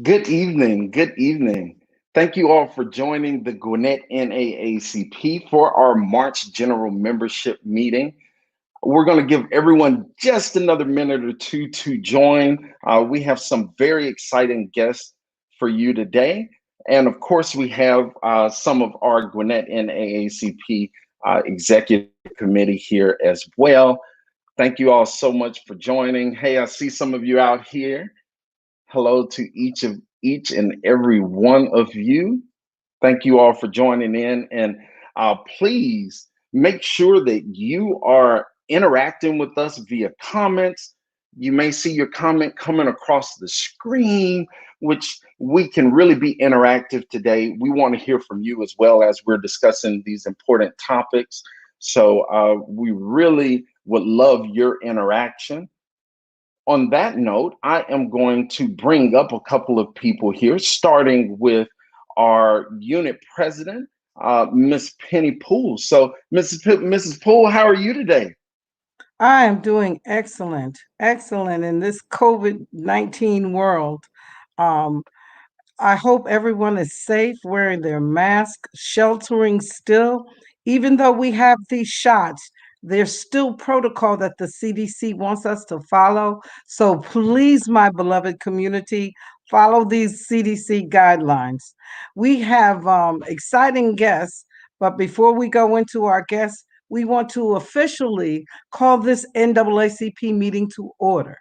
Good evening. Good evening. Thank you all for joining the Gwinnett NAACP for our March General Membership Meeting. We're going to give everyone just another minute or two to join. We have some very exciting guests for you today. And of course, we have some of our Gwinnett NAACP Executive Committee here as well. Thank you all so much for joining. Hey, I see some of you out here. Hello to each and every one of you. Thank you all for joining in, and please make sure that you are interacting with us via comments. You may see your comment coming across the screen, which we can really be interactive today. We want to hear from you as well as we're discussing these important topics. So we really would love your interaction. On that note, I am going to bring up a couple of people here, starting with our unit president, Miss Penny Poole. So, Mrs. Poole, how are you today? I am doing excellent, excellent in this COVID-19 world. Um, I hope everyone is safe, wearing their mask, sheltering still. Even though we have these shots, there's still protocol that the CDC wants us to follow. So please, my beloved community, follow these CDC guidelines. We have exciting guests, but before we go into our guests, we want to officially call this NAACP meeting to order.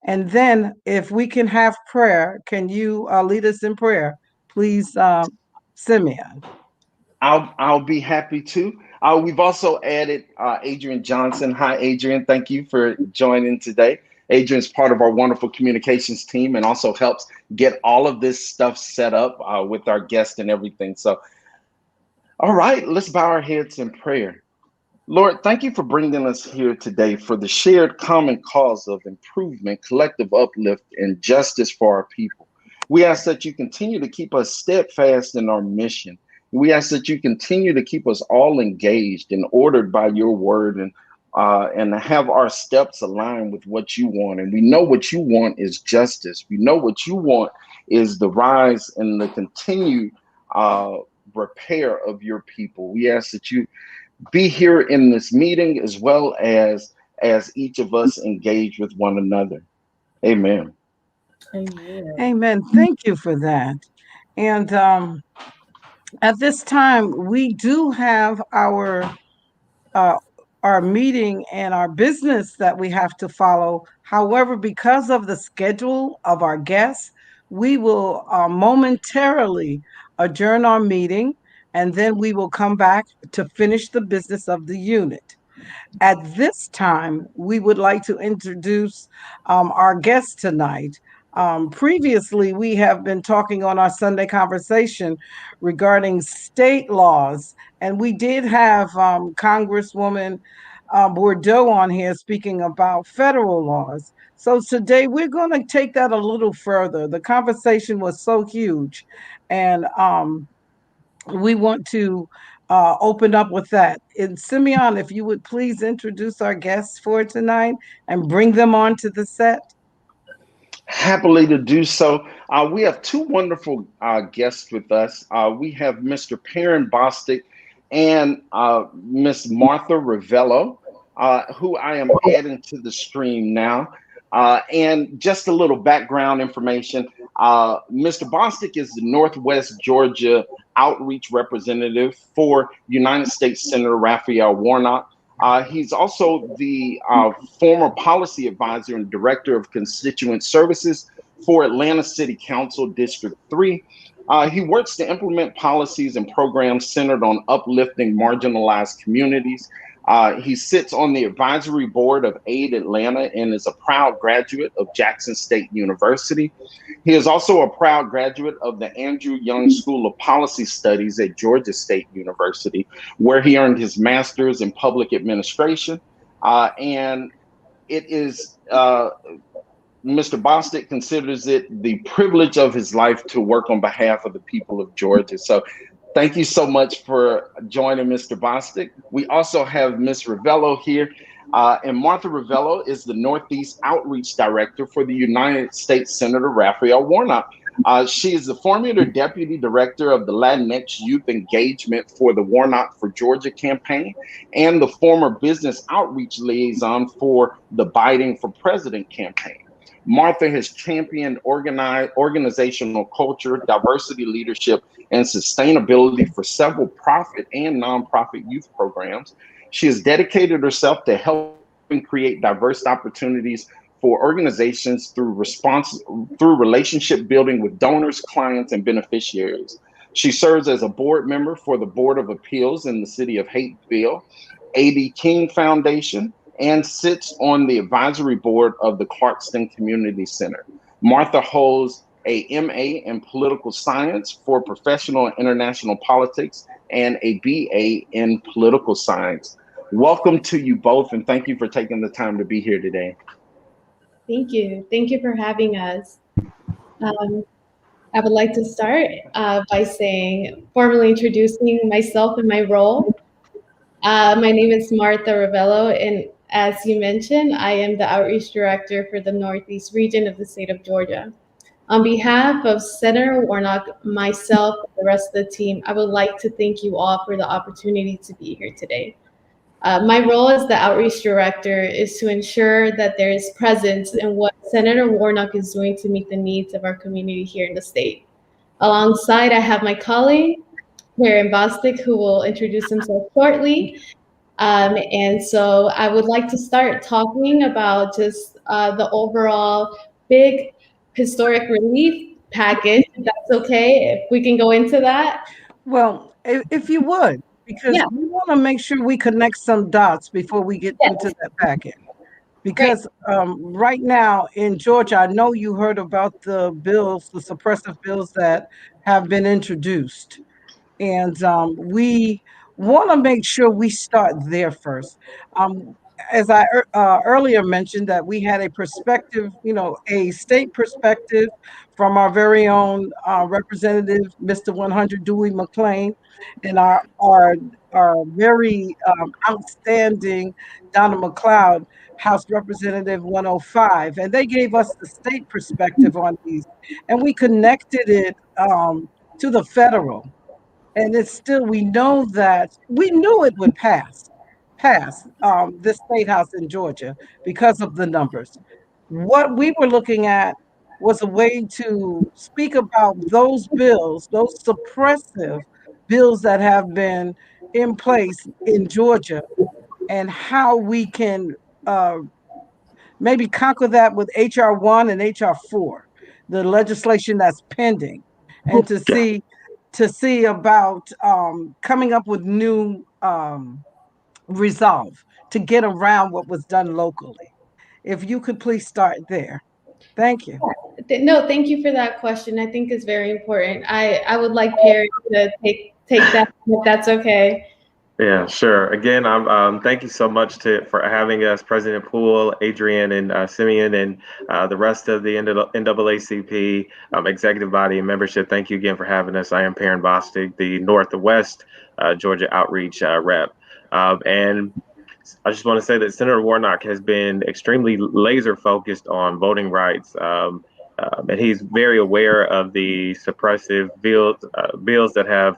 And then, if we can have prayer, can you lead us in prayer, please, Simeon? I'll be happy to. We've also added Adrian Johnson. Hi, Adrian. Thank you for joining today. Adrian's part of our wonderful communications team and also helps get all of this stuff set up with our guests and everything. So, all right, let's bow our heads in prayer. Lord, thank you for bringing us here today for the shared common cause of improvement, collective uplift, and justice for our people. We ask that you continue to keep us steadfast in our mission. We ask that you continue to keep us all engaged and ordered by your word and have our steps aligned with what you want. And we know what you want is justice. We know what you want is the rise and the continued repair of your people. We ask that you be here in this meeting as well as each of us engage with one another. Amen. Amen. Amen. Thank you for that. And at this time, we do have uh, our meeting and our business that we have to follow. However, because of the schedule of our guests, we will momentarily adjourn our meeting, and then we will come back to finish the business of the unit. At this time, we would like to introduce our guest tonight. Previously, we have been talking on our Sunday conversation regarding state laws, and we did have Congresswoman Bordeaux on here speaking about federal laws. So today we're going to take that a little further. The conversation was so huge, and we want to open up with that. And Simeon, if you would please introduce our guests for tonight and bring them on to the set. Happily to do so. We have two wonderful guests with us. We have Mr. Perrin Bostic and Miss Martha Revello, who I am adding to the stream now. And just a little background information. Mr. Bostic is the Northwest Georgia outreach representative for United States Senator Raphael Warnock. He's also the former policy advisor and director of constituent services for Atlanta City Council District 3. He works to implement policies and programs centered on uplifting marginalized communities. He sits on the advisory board of Aid Atlanta and is a proud graduate of Jackson State University. He is also a proud graduate of the Andrew Young School of Policy Studies at Georgia State University, where he earned his master's in public administration. And it is Mr. Bostic considers it the privilege of his life to work on behalf of the people of Georgia. So thank you so much for joining Mr. Bostic. We also have Ms. Revello here. And Martha Revello is the Northeast Outreach Director for the United States Senator Raphael Warnock. She is the former Deputy Director of the Latinx Youth Engagement for the Warnock for Georgia campaign and the former Business Outreach Liaison for the Biden for President campaign. Martha has championed organizational culture, diversity leadership, and sustainability for several profit and nonprofit youth programs. She has dedicated herself to helping create diverse opportunities for organizations through relationship building with donors, clients, and beneficiaries. She serves as a board member for the Board of Appeals in the city of Hateville, A.D. King Foundation, and sits on the advisory board of the Clarkston Community Center. Martha holds a MA in political science for professional and international politics and a BA in political science. Welcome to you both, and thank you for taking the time to be here today. Thank you. Thank you for having us. Um, I would like to start by formally introducing myself and my role. My name is Martha Revello, and as you mentioned, I am the Outreach Director for the Northeast region of the state of Georgia. On behalf of Senator Warnock, myself, and the rest of the team, I would like to thank you all for the opportunity to be here today. My role as the outreach director is to ensure that there is presence in what Senator Warnock is doing to meet the needs of our community here in the state. Alongside, I have my colleague, Karen Bostic, who will introduce himself shortly. And so I would like to start talking about just the overall big historic relief package, if that's okay, if we can go into that. Well, if you would, because Yeah. we want to make sure we connect some dots before we get Yes. into that packet. Because right now in Georgia, I know you heard about the bills, the suppressive bills that have been introduced. And we want to make sure we start there first. As I earlier mentioned, that we had a perspective, a state perspective from our very own representative, Mr. 100 Dewey McClain, and our very outstanding Donna McLeod, House Representative 105, and they gave us the state perspective on these, and we connected it to the federal. And it's still, we knew it would pass this state house in Georgia because of the numbers. What we were looking at was a way to speak about those bills, those suppressive bills that have been in place in Georgia, and how we can uh, maybe conquer that with HR 1 and HR 4, the legislation that's pending, and to see about coming up with new resolve to get around what was done locally. If you could please start there. Thank you. No, thank you for that question. I think it's very important. I would like Perry to take that, if that's okay. Yeah, sure. Again, thank you so much for having us, President Poole, Adrian, and Simeon, and the rest of the NAACP executive body and membership. Thank you again for having us. I am Perrin Bostic, the Northwest Georgia Outreach Rep. And I just want to say that Senator Warnock has been extremely laser focused on voting rights. And he's very aware of the suppressive bills that have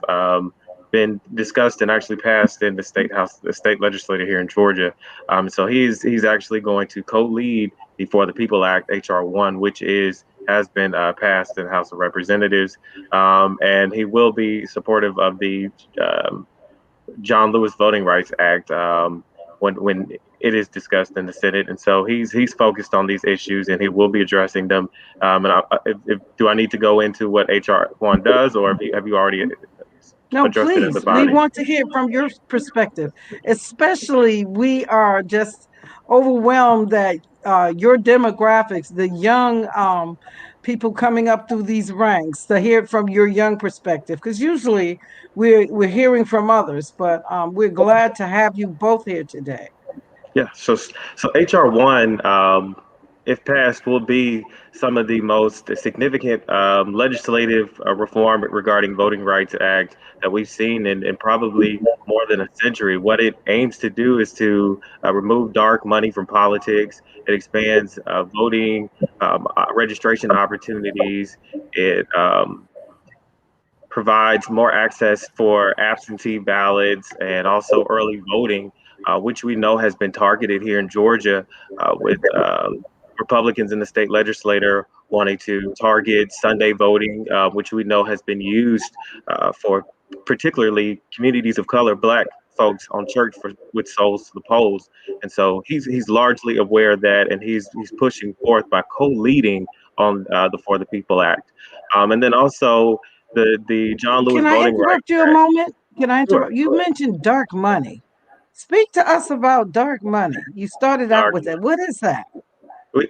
been discussed and actually passed in the state house, the state legislature here in Georgia. So he's actually going to co-lead the For the People Act, HR 1, which has been passed in the House of Representatives. And he will be supportive of the John Lewis Voting Rights Act when it is discussed in the Senate. And so he's focused on these issues, and he will be addressing them. Do I need to go into what HR 1 does, or have you already No, addressed it in please. the body? We want to hear from your perspective. Especially, we are just overwhelmed that your demographics, the young people coming up through these ranks, to hear it from your young perspective. Because usually we're hearing from others, but we're glad to have you both here today. Yeah. So HR 1 if passed, will be some of the most significant legislative reform regarding Voting Rights Act that we've seen in probably more than a century. What it aims to do is to remove dark money from politics. It expands voting registration opportunities. It provides more access for absentee ballots and also early voting, which we know has been targeted here in Georgia with Republicans in the state legislature wanting to target Sunday voting, which we know has been used for particularly communities of color, Black folks on church with souls to the polls. And so he's largely aware of that, and he's pushing forth by co-leading on the For the People Act. And then also the John Lewis Can I Voting Rights interrupt you a Act. moment? Can I Sure. interrupt? You mentioned dark money. Speak to us about dark money. You started out Dark with that. What is that?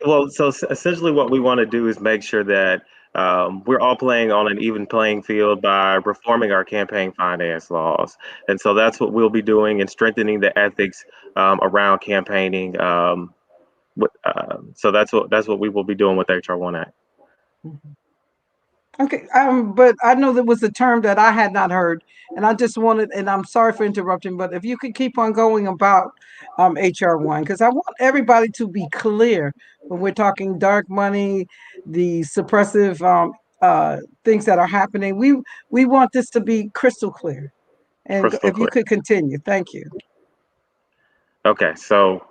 Well, so essentially, what we want to do is make sure that we're all playing on an even playing field by reforming our campaign finance laws, and so that's what we'll be doing and strengthening the ethics around campaigning. So that's what we will be doing with HR1 Act. Mhm. Okay, but I know there was a term that I had not heard, and I just wanted, and I'm sorry for interrupting, but if you could keep on going about HR1, because I want everybody to be clear when we're talking dark money, the suppressive things that are happening. We want this to be crystal clear. And Crystal if you clear. could continue, thank you. Okay, so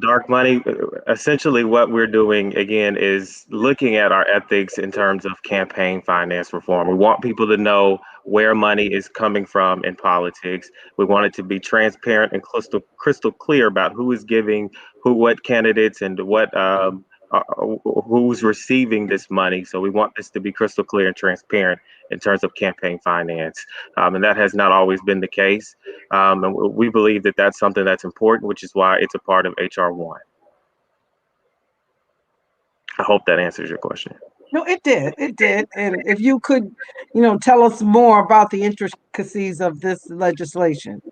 dark money, essentially what we're doing again is looking at our ethics in terms of campaign finance reform. We want people to know where money is coming from in politics. We want it to be transparent and crystal clear about who is giving, what candidates, and who's receiving this money. So we want this to be crystal clear and transparent in terms of campaign finance, and that has not always been the case. And we believe that that's something that's important, which is why it's a part of HR1. I hope that answers your question. No, it did. It did. And if you could, tell us more about the intricacies of this legislation.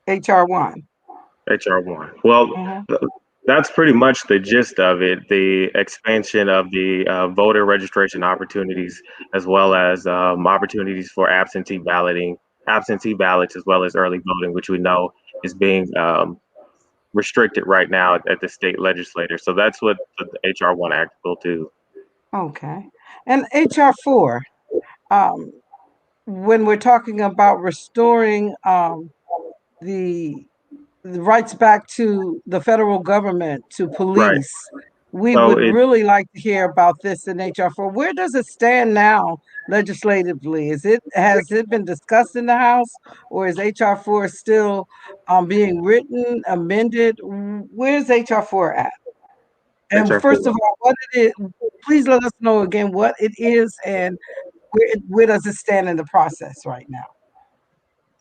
HR1. HR1. Well, Mhm. that's pretty much the gist of it. The expansion of the voter registration opportunities, as well as opportunities for absentee ballots, as well as early voting, which we know is being restricted right now at the state legislature. So that's what the HR1 Act will do. Okay. And HR4, um, when we're talking about restoring the the rights back to the federal government, to Right. police, we So would really like to hear about this in HR4. Where does it stand now legislatively? Has it been discussed in the House, or is HR4 still being written, amended? Where's HR4 at? And first of HR4. all, what it is, please let us know again what it is and where does it stand in the process right now?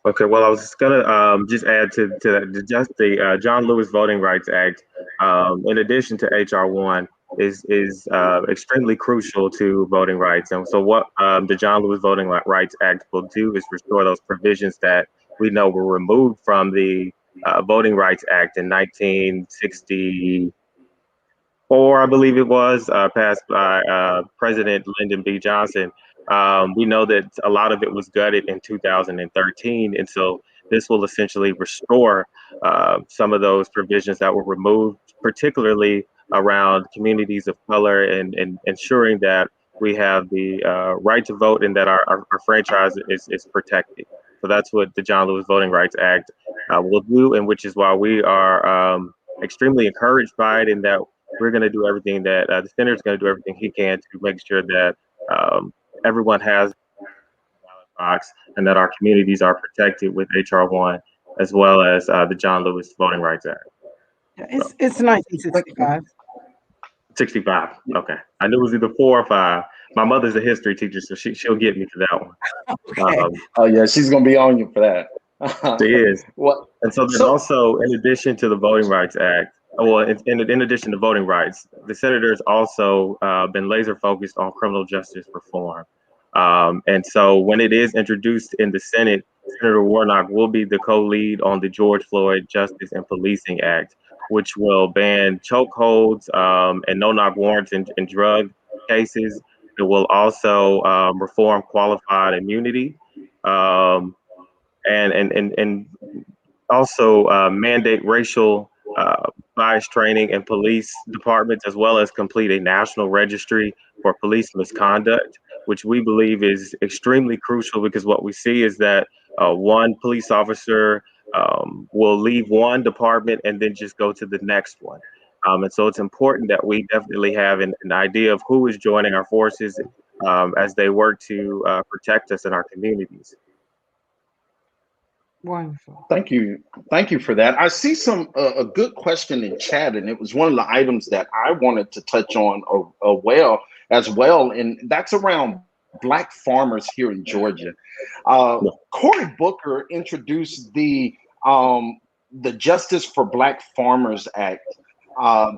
Okay, well, I was just gonna just add to that, just the John Lewis Voting Rights Act, in addition to HR1, is extremely crucial to voting rights. And so, what the John Lewis Voting Rights Act will do is restore those provisions that we know were removed from the Voting Rights Act in 1960. Or I believe it was passed by President Lyndon B. Johnson. We know that a lot of it was gutted in 2013, and so this will essentially restore some of those provisions that were removed, particularly around communities of color and ensuring that we have the right to vote and that our franchise is protected. So that's what the John Lewis Voting Rights Act will do, and which is why we are extremely encouraged by it, and that we're going to do everything that the senator's going to do everything he can to make sure that everyone has a ballot box and that our communities are protected with HR1 as well as the John Lewis Voting Rights Act. It's 1965. 65. Okay. I knew it was either 4 or 5. My mother's a history teacher, so she'll get me for that one. Okay. Oh yeah, she's gonna be on you for that. She is. Well, And so then so also, in addition to the Voting Rights Act, well, in addition to voting rights, the senators also been laser focused on criminal justice reform. And so when it is introduced in the Senate, Senator Warnock will be the co-lead on the George Floyd Justice and Policing Act, which will ban chokeholds and no-knock warrants in drug cases. It will also reform qualified immunity, and also mandate racial bias training in police departments, as well as complete a national registry for police misconduct, which we believe is extremely crucial, because what we see is that one police officer will leave one department and then just go to the next one. And so it's important that we definitely have an idea of who is joining our forces as they work to protect us in our communities. Wonderful. Thank you for that. I see a good question in chat, and it was one of the items that I wanted to touch on as well, and that's around Black farmers here in Georgia. Cory Booker introduced the Justice for Black Farmers Act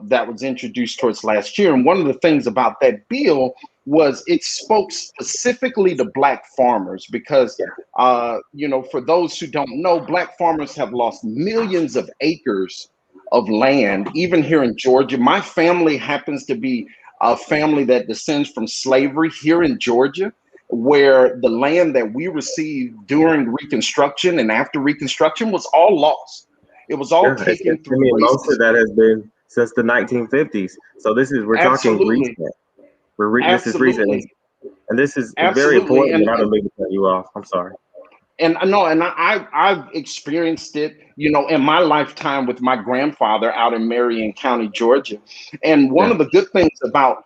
that was introduced towards last year, and one of the things about that bill was it spoke specifically to Black farmers because, for those who don't know, Black farmers have lost millions of acres of land, even here in Georgia. My family happens to be a family that descends from slavery here in Georgia, where the land that we received during Reconstruction and after Reconstruction was all lost. It was all taken through most of that has been since the 1950s. So we're talking recent. This is recent, and this is very important. And I don't mean to cut you off. I'm sorry. And I know, and I've experienced it, in my lifetime with my grandfather out in Marion County, Georgia. And one of the good things about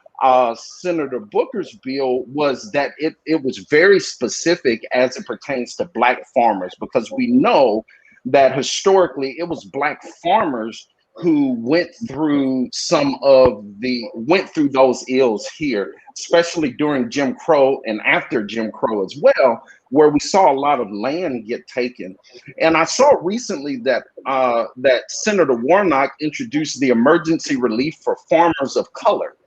Senator Booker's bill was that it was very specific as it pertains to Black farmers, because we know that historically it was Black farmers who went through those ills here, especially during Jim Crow and after Jim Crow as well, where we saw a lot of land get taken. And I saw recently that Senator Warnock introduced the emergency relief for farmers of color.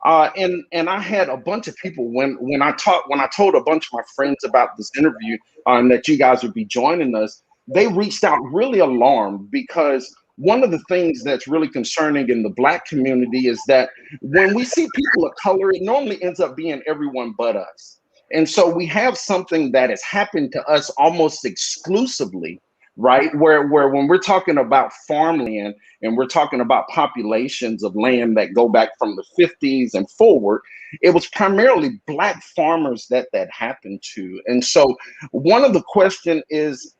And I had a bunch of people when I told a bunch of my friends about this interview and that you guys would be joining us, they reached out really alarmed, because one of the things that's really concerning in the Black community is that when we see people of color, it normally ends up being everyone but us. And so we have something that has happened to us almost exclusively, right? Where when we're talking about farmland and we're talking about populations of land that go back from the 50s and forward, it was primarily Black farmers that happened to. And so one of the questions is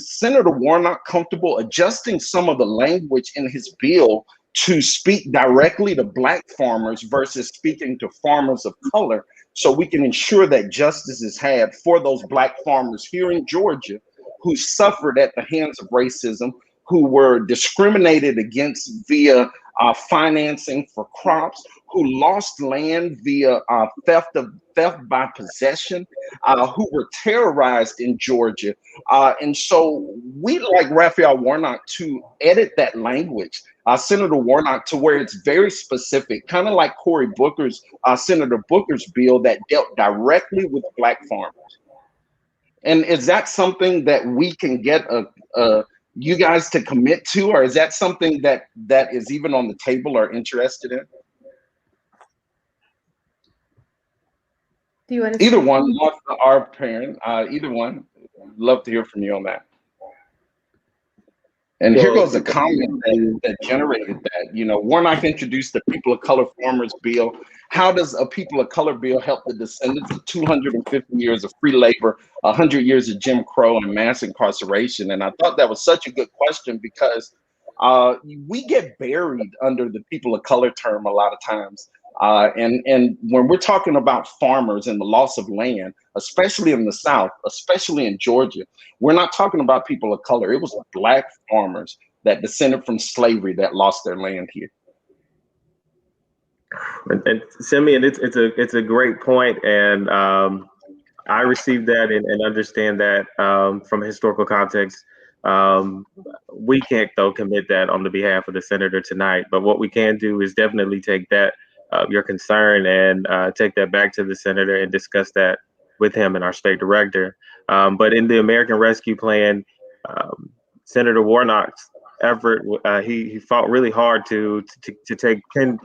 Senator Warnock comfortable adjusting some of the language in his bill to speak directly to Black farmers versus speaking to farmers of color, so we can ensure that justice is had for those Black farmers here in Georgia who suffered at the hands of racism, who were discriminated against via financing for crops, who lost land via theft by possession, who were terrorized in Georgia. And so we like Raphael Warnock to edit that language, Senator Warnock, to where it's very specific, kind of like Senator Booker's bill that dealt directly with Black farmers. And is that something that we can get you guys to commit to, or is that something that is even on the table or interested in? Do you want to either one, our parent, either one. Love to hear from you on that. And here goes a comment that generated that. Warnock introduced the People of Color Farmers Bill. How does a People of Color bill help the descendants of 250 years of free labor, 100 years of Jim Crow and mass incarceration? And I thought that was such a good question, because we get buried under the People of Color term a lot of times. And when we're talking about farmers and the loss of land, especially in the South, especially in Georgia, we're not talking about people of color. It was Black farmers that descended from slavery that lost their land here. And Simeon, it's a great point, and I received that and understand that from a historical context. We can't, though, commit that on the behalf of the senator tonight, but what we can do is definitely take that your concern and take that back to the senator and discuss that with him and our state director. But in the American Rescue Plan, Senator Warnock's effort. He fought really hard to take 10.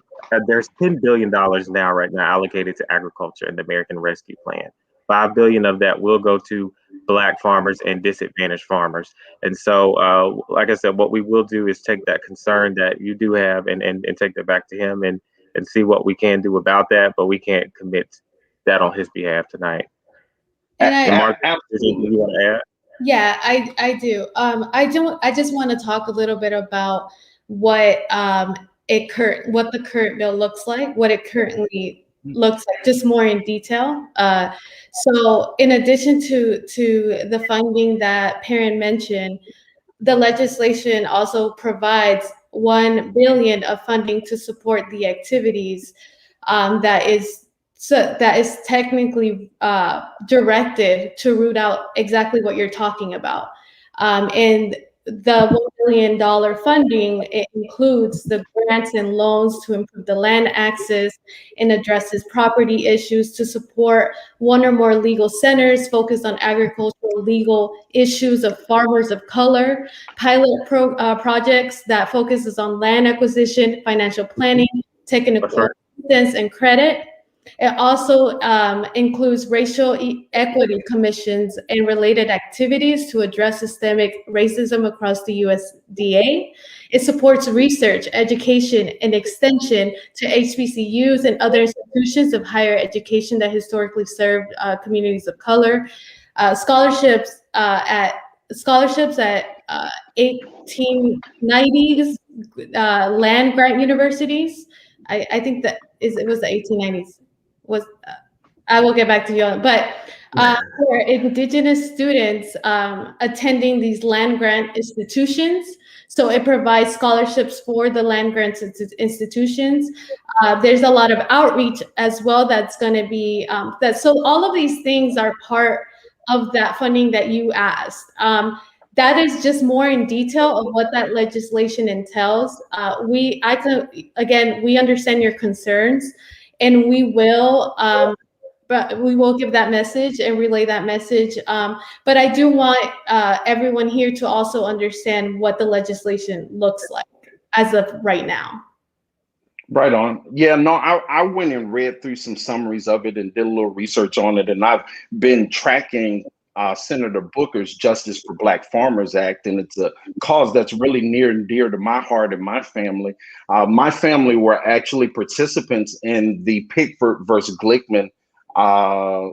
There's $10 billion right now allocated to agriculture in the American Rescue Plan. 5 billion of that will go to Black farmers and disadvantaged farmers. And so, like I said, what we will do is take that concern that you do have and take that back to him and see what we can do about that. But we can't commit that on his behalf tonight. And And Mark, Absolutely. you want to add? Yeah, I do. I just want to talk a little bit about what what the current bill looks like, what it currently looks like, just more in detail. So in addition to the funding that Perrin mentioned, the legislation also provides 1 billion of funding to support the activities that is technically directed to root out exactly what you're talking about. And the $1 billion funding, it includes the grants and loans to improve the land access and addresses property issues, to support one or more legal centers focused on agricultural legal issues of farmers of color, pilot projects that focuses on land acquisition, financial planning, technical assistance, and credit. It also includes racial equity commissions and related activities to address systemic racism across the USDA. It supports research, education, and extension to HBCUs and other institutions of higher education that historically served communities of color. Scholarships at 1890s land grant universities. I think that it was the 1890s. I will get back to you on, but for Indigenous students attending these land grant institutions. So it provides scholarships for the land grant institutions. There's a lot of outreach as well that's going to be so all of these things are part of that funding that you asked. That is just more in detail of what that legislation entails. We understand your concerns, and we will give that message and relay that message. But I do want everyone here to also understand what the legislation looks like as of right now. Right on. Yeah, no, I went and read through some summaries of it and did a little research on it. And I've been tracking Senator Booker's Justice for Black Farmers Act, and it's a cause that's really near and dear to my heart and my family. My family were actually participants in the Pickford versus Glickman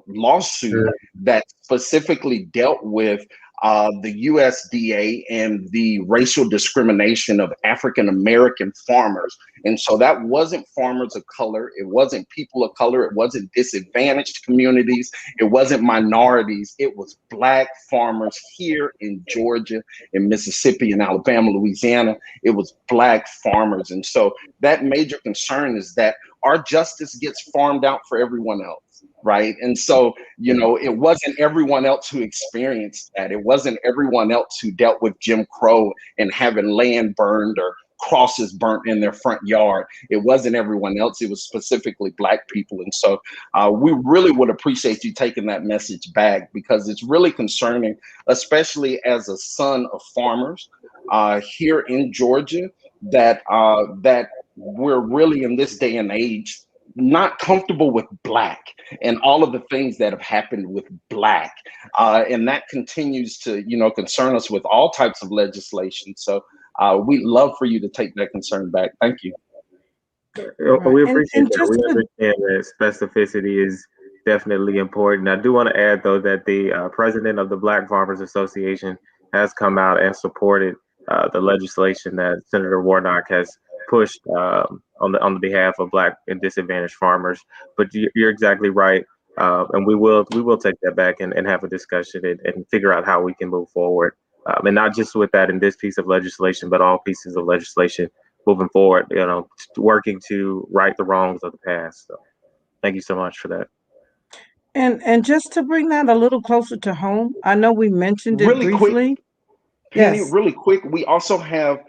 lawsuit that specifically dealt with the USDA and the racial discrimination of African American farmers. And so that wasn't farmers of color. It wasn't people of color. It wasn't disadvantaged communities. It wasn't minorities. It was Black farmers here in Georgia, in Mississippi, in Alabama, Louisiana. It was Black farmers. And so that major concern is that our justice gets farmed out for everyone else. Right. And so, it wasn't everyone else who experienced that. It wasn't everyone else who dealt with Jim Crow and having land burned or crosses burnt in their front yard. It wasn't everyone else. It was specifically Black people. And so we really would appreciate you taking that message back, because it's really concerning, especially as a son of farmers here in Georgia, that we're really in this day and age not comfortable with Black and all of the things that have happened with Black. And that continues to, concern us with all types of legislation. So we'd love for you to take that concern back. Thank you. We appreciate that. We understand that specificity is definitely important. I do want to add, though, that the president of the Black Farmers Association has come out and supported the legislation that Senator Warnock has pushed on the behalf of Black and disadvantaged farmers. But you're exactly right, and we will take that back and have a discussion and figure out how we can move forward, and not just with that in this piece of legislation, but all pieces of legislation moving forward. Working to right the wrongs of the past. So, thank you so much for that. And just to bring that a little closer to home, I know we mentioned it briefly. Quick, Penny, yes. Really quick, we also have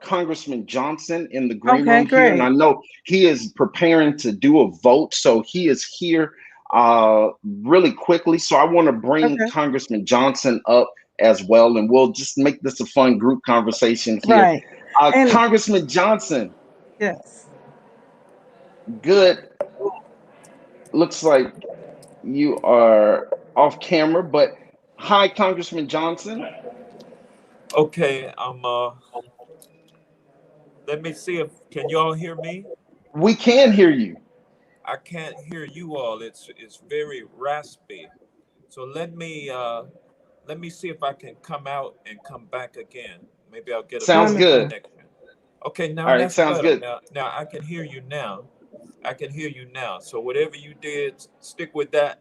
Congressman Johnson in the green room here, and I know he is preparing to do a vote, so he is here really quickly. So I want to bring Congressman Johnson up as well, and we'll just make this a fun group conversation here. Right. And Congressman Johnson, yes. good. Looks like you are off camera, but hi, Congressman Johnson. Okay, let me see if can you all hear me? We can hear you. I can't hear you all. It's very raspy. So let me see if I can come out and come back again. Maybe I'll get a Sounds better Wonderful. good. connection. Okay, All now right, that's sounds better. good. Now I can hear you now. I can hear you now. So whatever you did, stick with that.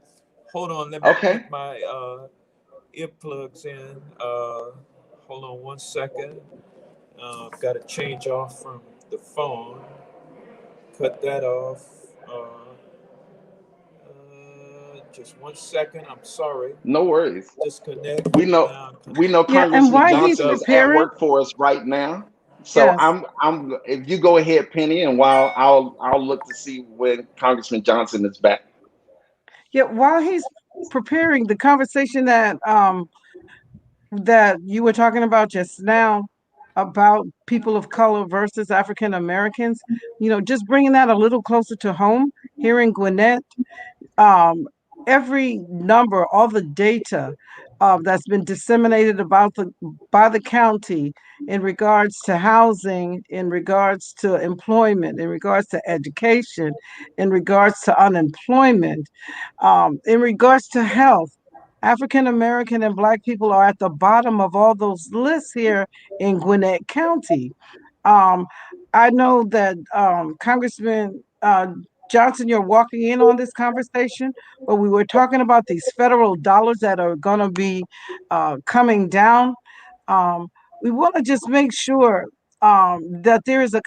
Hold on, let me Okay. put my earplugs in. Hold on 1 second. I've got to change off from the phone. Cut that off. Just 1 second. I'm sorry. No worries. Disconnect. We know Now we know Yeah, and Congressman while connect he's Johnson up. is at preparing, work for us right now. So yes. I'm if you go ahead, Penny, and while I'll look to see when Congressman Johnson is back. Yeah, while he's preparing the conversation that you were talking about just now about people of color versus African Americans, just bringing that a little closer to home here in Gwinnett. um, every number, all the data that's been disseminated about the by the county in regards to housing, in regards to employment, in regards to education, in regards to unemployment, in regards to health. African American and Black people are at the bottom of all those lists here in Gwinnett County. Um, I know that Congressman Johnson, you're walking in on this conversation, but we were talking about these federal dollars that are going to be coming down. Um, we want to just make sure that there is a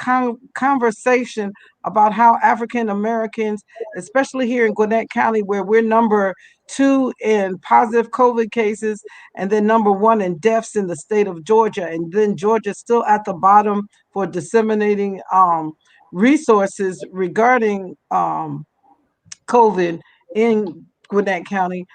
conversation about how African Americans, especially here in Gwinnett County, where we're number two in positive COVID cases, and then number one in deaths in the state of Georgia, and then Georgia's still at the bottom for disseminating resources regarding COVID in Gwinnett County.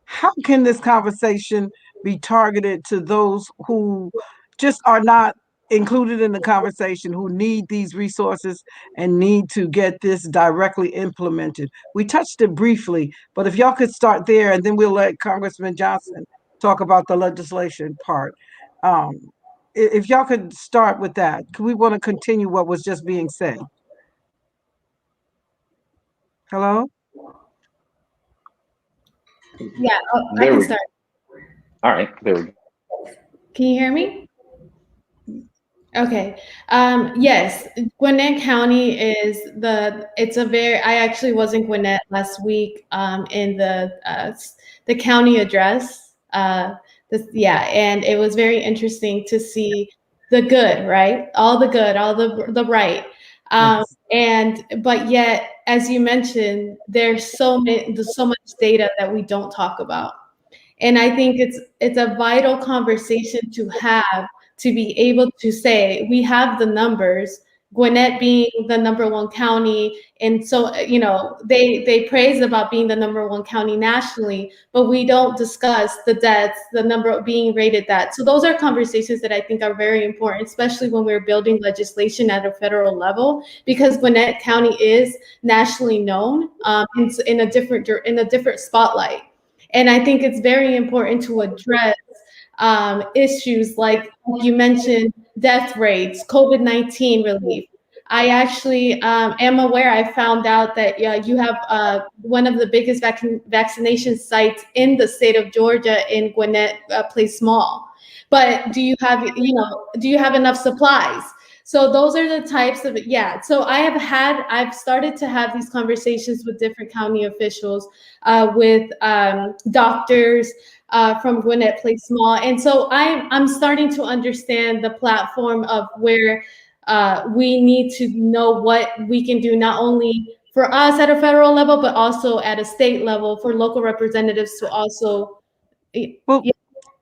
How can this conversation be targeted to those who just are not included in the conversation, who need these resources and need to get this directly implemented? We touched it briefly, but if y'all could start there, and then we'll let Congressman Johnson talk about the legislation part. Um, if y'all could start with that, we want to continue what was just being said. Hello? Yeah, I There can we start. all right, there we go. Can you hear me? Okay. Yes, Gwinnett County it's a very, I actually was in Gwinnett last week in the county address. Yeah, and it was very interesting to see the good, right? All the good, all the right. Yes. But yet, as you mentioned, there's so much data that we don't talk about. And I think it's a vital conversation to have, to be able to say we have the numbers, Gwinnett being the number one county. And so, they praise about being the number one county nationally, but we don't discuss the deaths, the number of being rated that. So those are conversations that I think are very important, especially when we're building legislation at a federal level, because Gwinnett County is nationally known in a different spotlight. And I think it's very important to address issues like you mentioned, death rates, COVID-19 relief. I actually am aware. I found out that you have one of the biggest vaccination sites in the state of Georgia in Gwinnett Place Mall. But do you have enough supplies? So those are the types of, yeah. So I've started to have these conversations with different county officials, with doctors from Gwinnett Place Mall. And so I'm starting to understand the platform of where we need to know what we can do, not only for us at a federal level, but also at a state level for local representatives to also. Well,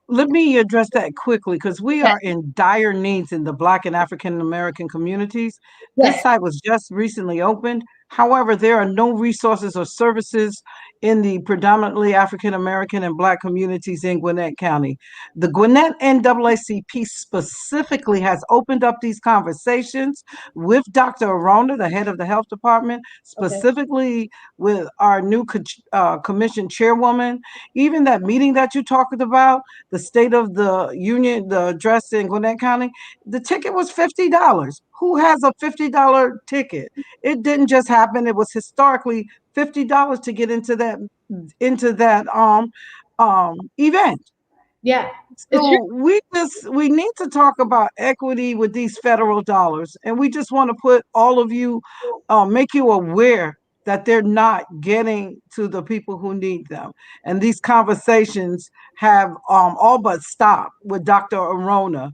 let me address that quickly because we are in dire needs in the Black and African American communities. This Yes. site was just recently opened. However, there are no resources or services in the predominantly African American and Black communities in Gwinnett County. The Gwinnett NAACP specifically has opened up these conversations with Dr. Arona, the head of the health department, specifically with our new commission chairwoman. Even that meeting that you talked about, the State of the Union, the address in Gwinnett County, the ticket was $50. Who has a $50 ticket? It didn't just happen. It was historically $50 to get into that event. Yeah. So we need to talk about equity with these federal dollars, and we just want to put all of you, make you aware that they're not getting to the people who need them. And these conversations have all but stopped with Dr. Arona,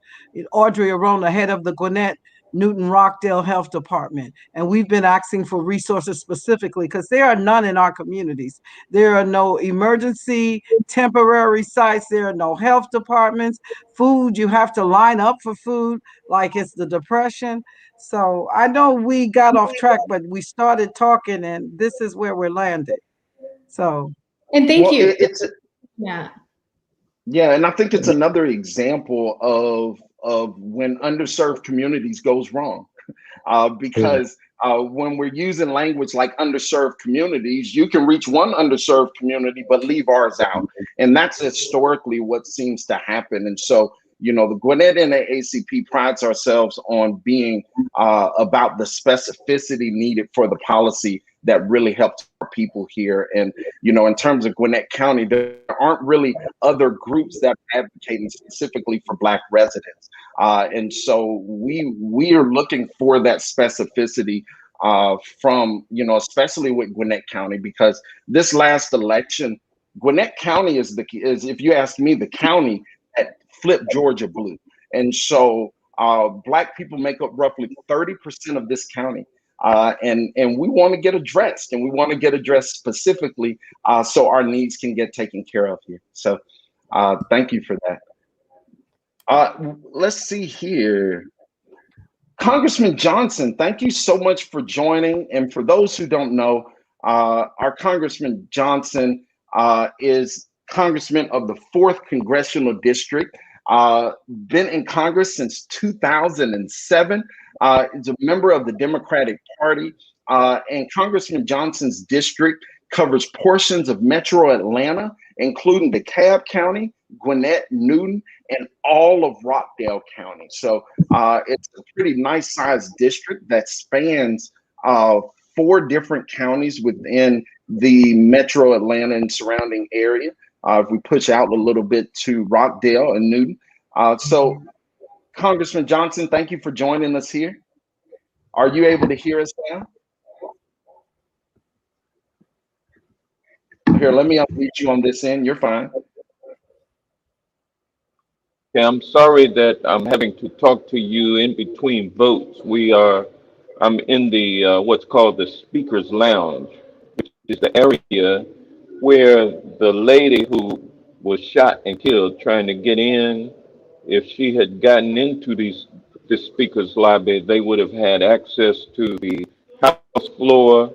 Audrey Arona, head of the Gwinnett Newton Rockdale Health Department. And we've been asking for resources specifically because there are none in our communities. There are no emergency temporary sites. There are no health departments. Food, you have to line up for food like it's the Depression. So I know we got off track, but we started talking and this is where we're landed. So. And thank you. Yeah. Yeah, and I think it's another example of when underserved communities goes wrong, because when we're using language like underserved communities, you can reach one underserved community but leave ours out, and that's historically what seems to happen. And so, the Gwinnett NAACP prides ourselves on being about the specificity needed for the policy that really helps our people here. And, in terms of Gwinnett County, there aren't really other groups that are advocating specifically for Black residents. And so we are looking for that specificity from, especially with Gwinnett County, because this last election, Gwinnett County is if you ask me, the county that flipped Georgia blue. And so Black people make up roughly 30% of this county. And we want to get addressed, and we want to get addressed specifically so our needs can get taken care of here. So thank you for that. Let's see here. Congressman Johnson, thank you so much for joining. And for those who don't know, our Congressman Johnson is Congressman of the 4th Congressional District, been in Congress since 2007. Is a member of the Democratic Party, and Congressman Johnson's district covers portions of Metro Atlanta, including DeKalb County, Gwinnett, Newton, and all of Rockdale County. So it's a pretty nice sized district that spans 4 different counties within the Metro Atlanta and surrounding area. If we push out a little bit to Rockdale and Newton. So Congressman Johnson, thank you for joining us here. Are you able to hear us now? Here, let me unmute you on this end. You're fine. Okay, I'm sorry that I'm having to talk to you in between votes. I'm in the what's called the Speaker's Lounge, which is the area where the lady who was shot and killed trying to get in, if she had gotten into this speaker's lobby, they would have had access to the House floor,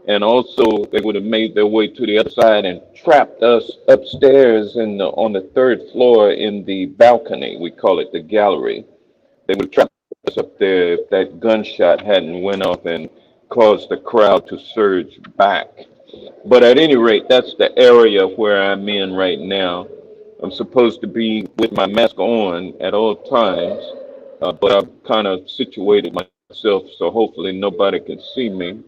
and also they would have made their way to the other side and trapped us upstairs on the 3rd floor in the balcony. We call it the gallery. They would have trapped us up there if that gunshot hadn't went off and caused the crowd to surge back. But at any rate, that's the area where I'm in right now. I'm supposed to be with my mask on at all times, but I've kind of situated myself so hopefully nobody can see me.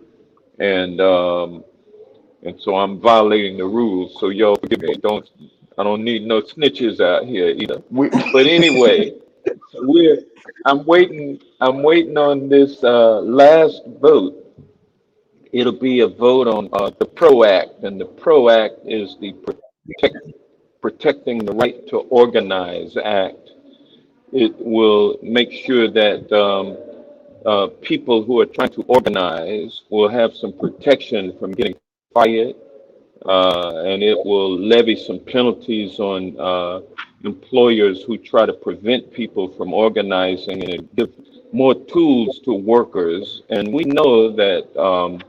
And so I'm violating the rules. So y'all forgive me. I don't need no snitches out here either. But anyway, I'm waiting on this last vote. It'll be a vote on the PRO Act, and the PRO Act is the Protecting the Right to Organize Act. It will make sure that people who are trying to organize will have some protection from getting fired, and it will levy some penalties on employers who try to prevent people from organizing and give more tools to workers. And we know that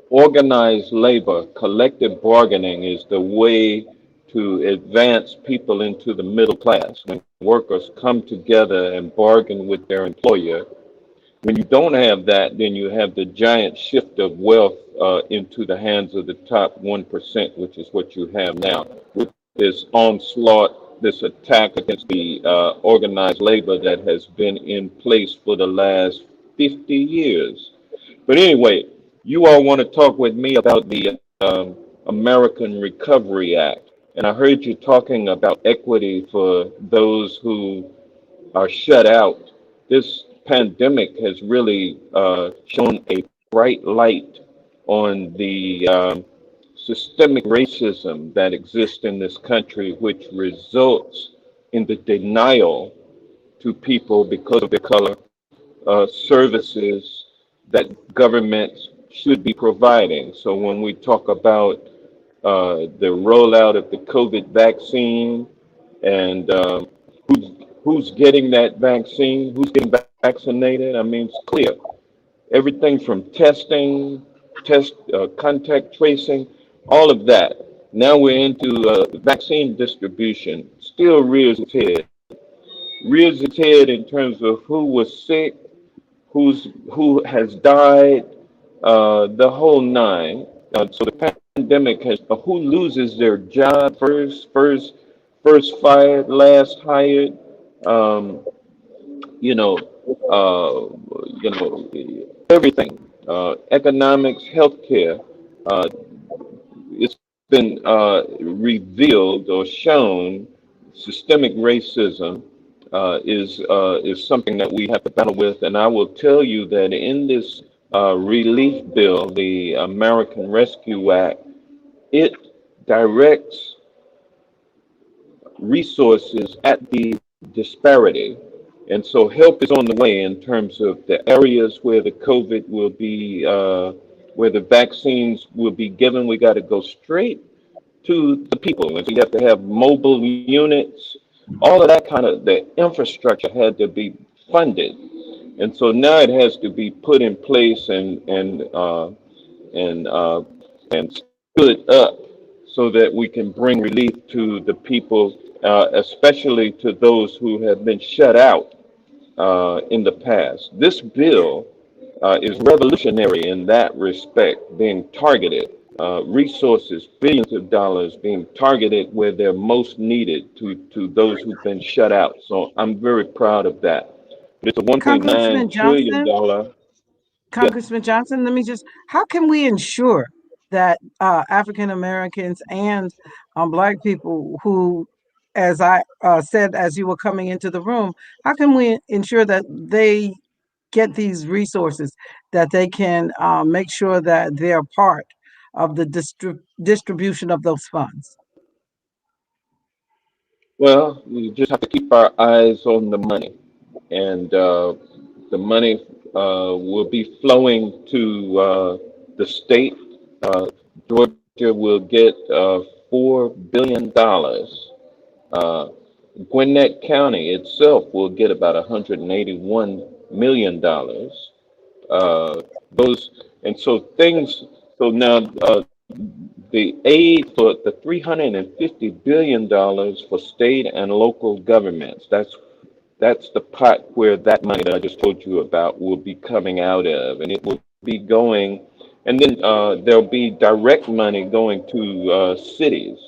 organized labor, collective bargaining is the way to advance people into the middle class. When workers come together and bargain with their employer, when you don't have that, then you have the giant shift of wealth into the hands of the top 1%, which is what you have now. With this onslaught, this attack against the organized labor that has been in place for the last 50 years. But anyway, you all want to talk with me about the American Recovery Act. And I heard you talking about equity for those who are shut out. This pandemic has really shown a bright light on the systemic racism that exists in this country, which results in the denial to people because of their color, services that governments should be providing. So when we talk about the rollout of the COVID vaccine and who's getting that vaccine, who's getting vaccinated, I mean, it's clear. Everything from testing, contact tracing, all of that. Now we're into vaccine distribution. Still rears its head in terms of who was sick, who has died, the whole nine. So the pandemic has who loses their job first fired, last hired. Um, you know, everything, economics, healthcare. Uh, it's been revealed or shown systemic racism is something that we have to battle with. And I will tell you that in this relief bill, the American Rescue Act, it directs resources at the disparity. And so help is on the way in terms of the areas where the COVID will be, where the vaccines will be given. We got to go straight to the people. And so you have to have mobile units, all of that kind of, the infrastructure had to be funded. And so now it has to be put in place and stood up so that we can bring relief to the people, especially to those who have been shut out in the past. This bill is revolutionary in that respect, being targeted. Resources, billions of dollars being targeted where they're most needed to those who've been shut out. So I'm very proud of that. It's a Congressman $1.9 trillion Johnson, dollar. Yeah. Congressman Johnson, let me just, how can we ensure that African Americans and Black people who, as I said, as you were coming into the room, how can we ensure that they get these resources, that they can make sure that they're part of the distribution of those funds? Well, we just have to keep our eyes on the money, and the money will be flowing to the state. Uh, Georgia will get $4 billion. Uh, Gwinnett County itself will get about $181 million. Those and so things. So now the aid for the $350 billion for state and local governments. That's the pot where that money that I just told you about will be coming out of, and it will be going. And then there'll be direct money going to cities.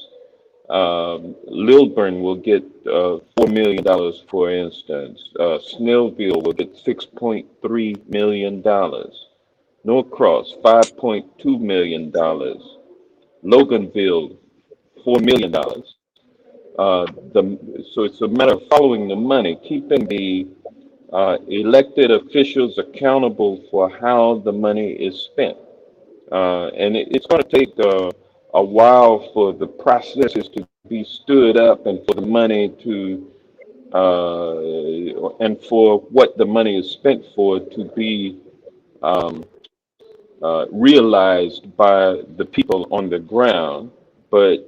Lilburn will get $4 million, for instance. Snellville will get $6.3 million. Norcross, $5.2 million. Loganville, $4 million. So it's a matter of following the money, keeping the elected officials accountable for how the money is spent. And it's going to take a while for the processes to be stood up and for the money to, and for what the money is spent for to be um, realized by the people on the ground. But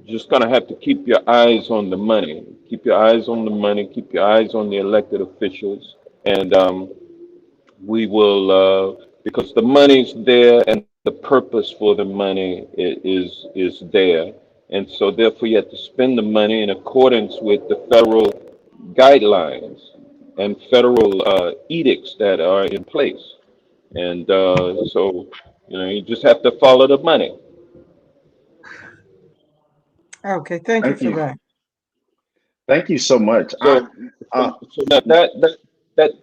just going to have to keep your eyes on the money. Keep your eyes on the money. Keep your eyes on the elected officials, and we will, because the money's there and the purpose for the money is there, and so therefore you have to spend the money in accordance with the federal guidelines and federal edicts that are in place. And so, you just have to follow the money. Okay, thank you Thank for you. that. Thank you so much. So, Uh, so that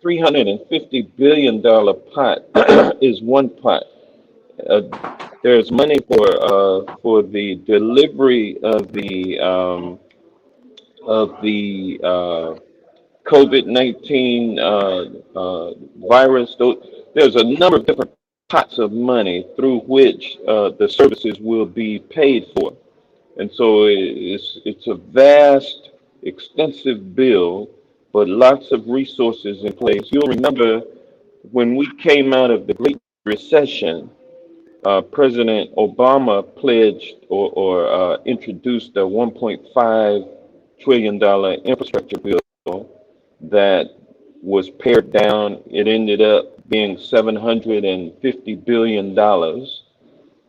$350 billion pot is one pot. Uh, there's money for the delivery of the COVID-19 virus. There's a number of different pots of money through which the services will be paid for. And so it's a vast, extensive bill, but lots of resources in place. You'll remember when we came out of the Great Recession, President Obama pledged or introduced a $1.5 trillion infrastructure bill that was pared down. It ended up being $750 billion.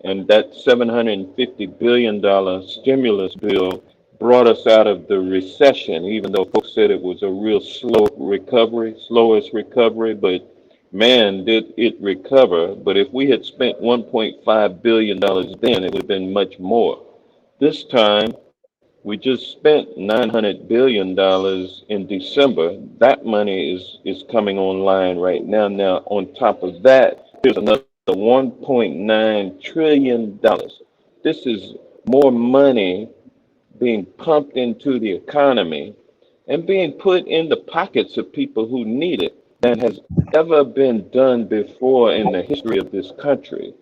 And that $750 billion stimulus bill brought us out of the recession, even though folks said it was a real slow recovery, slowest recovery, but man, did it recover. But if we had spent $1.5 billion then, it would have been much more. This time, we just spent $900 billion in December. That money is coming online right now. Now, on top of that, there's another $1.9 trillion. This is more money being pumped into the economy and being put in the pockets of people who need it than has ever been done before in the history of this country.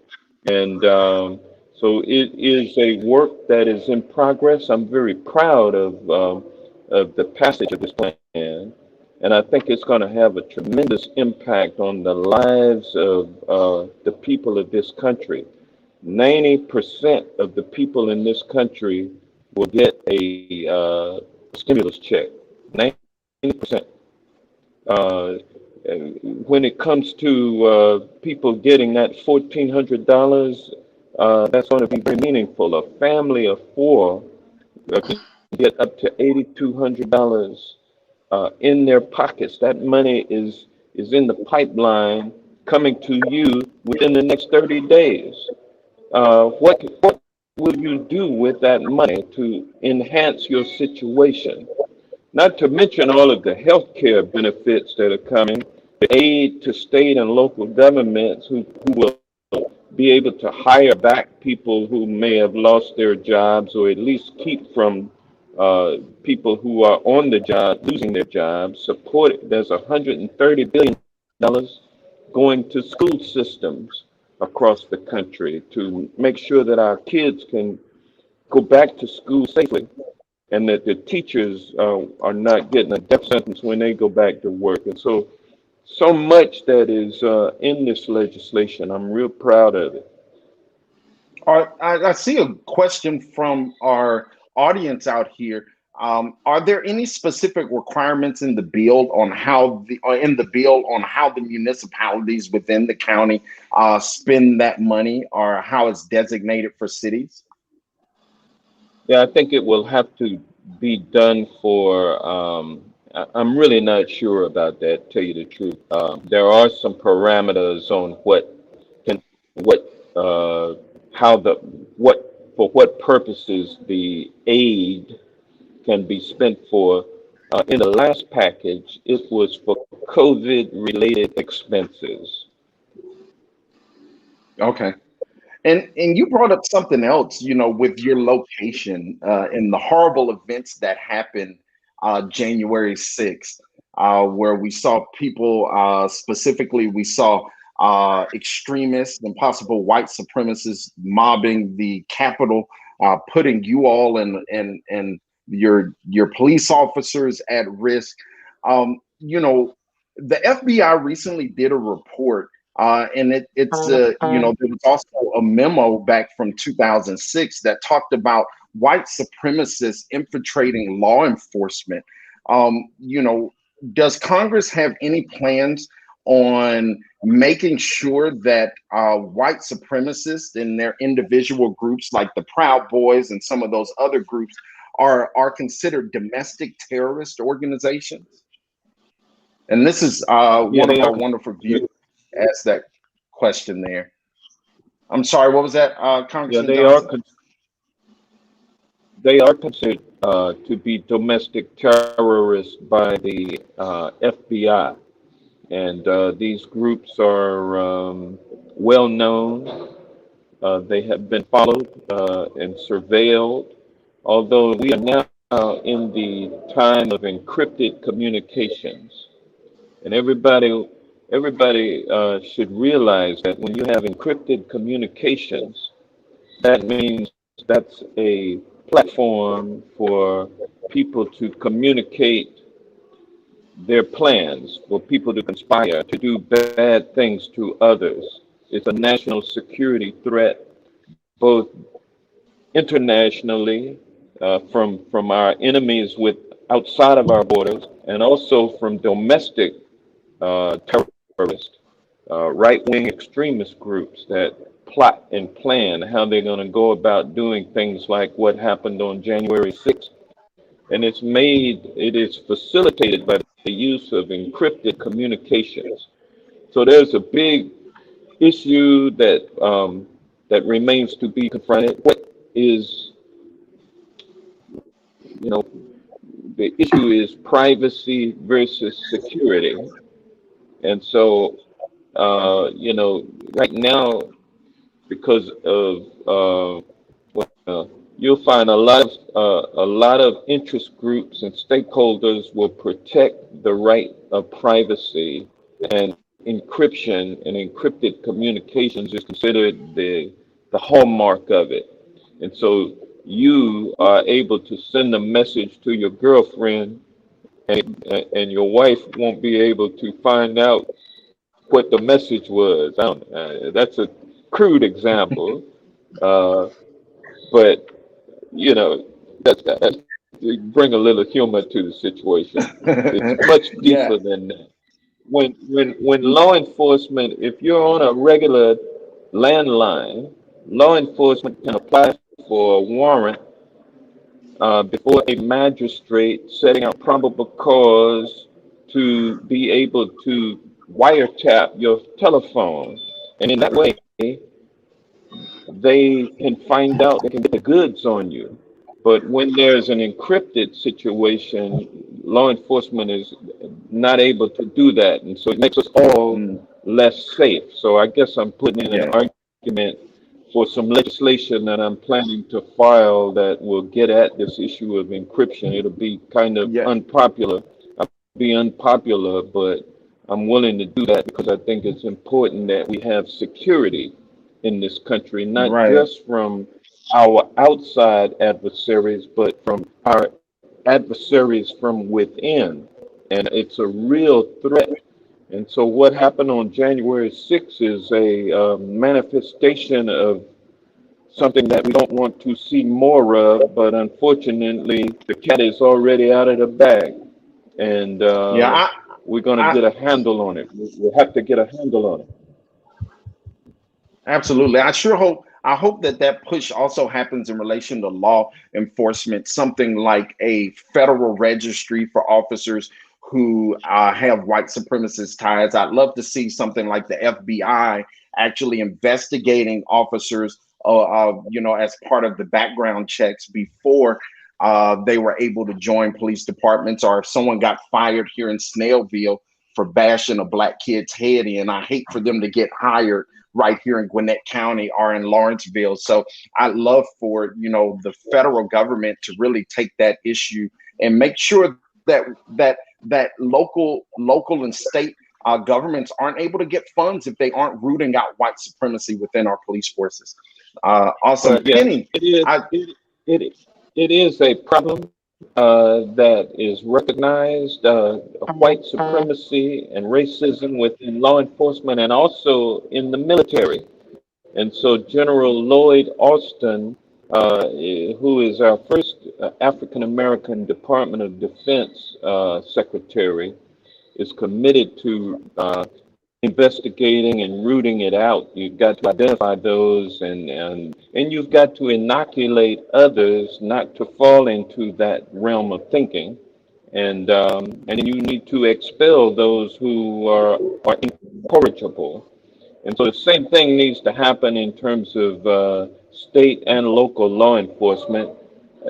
And so it is a work that is in progress. I'm very proud of the passage of this plan. And I think it's going to have a tremendous impact on the lives of the people of this country. 90% of the people in this country will get a stimulus check. 90%. Uh, when it comes to people getting that $1,400, that's going to be very meaningful. A family of four can get up to $8,200 in their pockets. That money is in the pipeline coming to you within the next 30 days. What will you do with that money to enhance your situation? Not to mention all of the health care benefits that are coming, the aid to state and local governments who will be able to hire back people who may have lost their jobs or at least keep from people who are on the job losing their jobs. Support. There's $130 billion going to school systems across the country to make sure that our kids can go back to school safely and that the teachers are not getting a death sentence when they go back to work. And so much that is in this legislation. I'm real proud of it. I see a question from our audience out here. Are there any specific requirements in the bill on how the municipalities within the county spend that money, or how it's designated for cities? Yeah, I think it will have to be done for. I'm really not sure about that. Tell you the truth, there are some parameters on what how the what for what purposes the aid can be spent for. In the last package, it was for COVID-related expenses. Okay. And you brought up something else, with your location and the horrible events that happened January 6th, where we saw people, specifically, we saw extremists and possible white supremacists mobbing the Capitol, putting you all and your police officers at risk. The FBI recently did a report And it's there was also a memo back from 2006 that talked about white supremacists infiltrating law enforcement. Does Congress have any plans on making sure that white supremacists and their individual groups, like the Proud Boys and some of those other groups, are considered domestic terrorist organizations? And this is one of our wonderful viewers asked that question there. I'm sorry, what was that, Congressman Johnson? They are considered to be domestic terrorists by the FBI. And these groups are well known. They have been followed and surveilled. Although we are now in the time of encrypted communications, and everybody should realize that when you have encrypted communications, that means that's a platform for people to communicate their plans, for people to conspire to do bad things to others. It's a national security threat, both internationally from our enemies with outside of our borders, and also from domestic terrorists, right-wing extremist groups that plot and plan how they're going to go about doing things like what happened on January 6th. And it is facilitated by the use of encrypted communications. So there's a big issue that remains to be confronted. What is, the issue is privacy versus security. And so, right now, because of you'll find a lot of interest groups and stakeholders will protect the right of privacy, and encryption and encrypted communications is considered the hallmark of it. And so you are able to send a message to your girlfriend, and your wife won't be able to find out what the message was. That's a crude example, but that's bring a little humor to the situation. It's much deeper than that. When law enforcement, if you're on a regular landline, law enforcement can apply for a warrant before a magistrate, setting out probable cause to be able to wiretap your telephone. And in that way, they can find out, they can get the goods on you. But when there's an encrypted situation, law enforcement is not able to do that. And so it makes us all less safe. So I guess I'm putting in an argument for some legislation that I'm planning to file that will get at this issue of encryption. It'll be kind of unpopular. I'll be unpopular, but I'm willing to do that because I think it's important that we have security in this country, not just from our outside adversaries, but from our adversaries from within. And it's a real threat. And so what happened on January 6th is a manifestation of something that we don't want to see more of, but unfortunately, the cat is already out of the bag. And we're going to get a handle on it. We'll have to get a handle on it. Absolutely. I hope that push also happens in relation to law enforcement, something like a federal registry for officers who have white supremacist ties. I'd love to see something like the FBI actually investigating officers, as part of the background checks before they were able to join police departments, or if someone got fired here in Snellville for bashing a black kid's head in. I hate for them to get hired right here in Gwinnett County or in Lawrenceville. So I'd love for, the federal government to really take that issue and make sure that local and state governments aren't able to get funds if they aren't rooting out white supremacy within our police forces. Awesome. Penny, it is a problem, that is recognized white supremacy and racism within law enforcement and also in the military. And so General Lloyd Austin, who is our first African American Department of Defense Secretary, is committed to investigating and rooting it out. You've got to identify those and you've got to inoculate others not to fall into that realm of thinking. And you need to expel those who are incorrigible. And so the same thing needs to happen in terms of state and local law enforcement.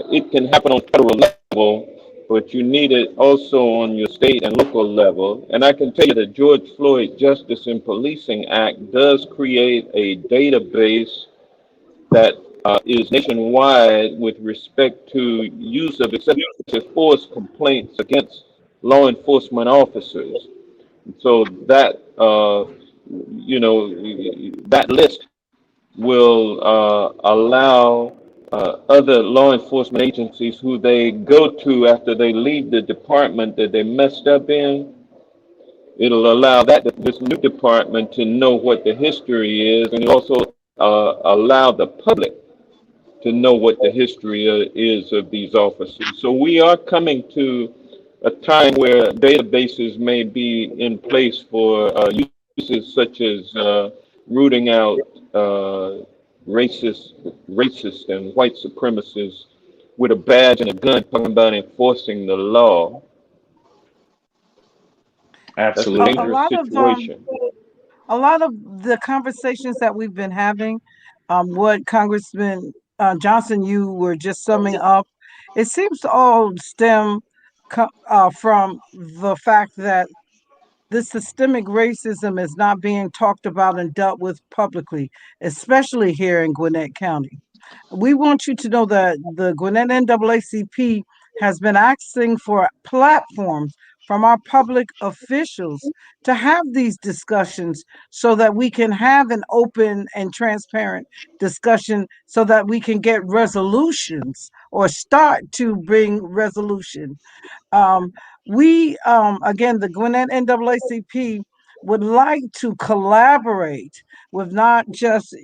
It can happen on federal level, but you need it also on your state and local level. And I can tell you the George Floyd Justice in Policing Act does create a database that is nationwide with respect to use of excessive force complaints against law enforcement officers. So that that list will allow other law enforcement agencies who they go to after they leave the department that they messed up in. It'll allow this new department to know what the history is, and it'll also allow the public to know what the history is of these officers. So we are coming to a time where databases may be in place for uses such as rooting out racist and white supremacists with a badge and a gun, talking about enforcing the law. That's a A, Absolutely. a dangerous lot of situation. the conversations that we've been having, what Congressman Johnson, you were just summing up, it seems to all stem from the fact that this systemic racism is not being talked about and dealt with publicly, especially here in Gwinnett County. We want you to know that the Gwinnett NAACP has been asking for platforms from our public officials to have these discussions so that we can have an open and transparent discussion so that we can get resolutions or start to bring resolution. um, we, again, the Gwinnett NAACP would like to collaborate with not just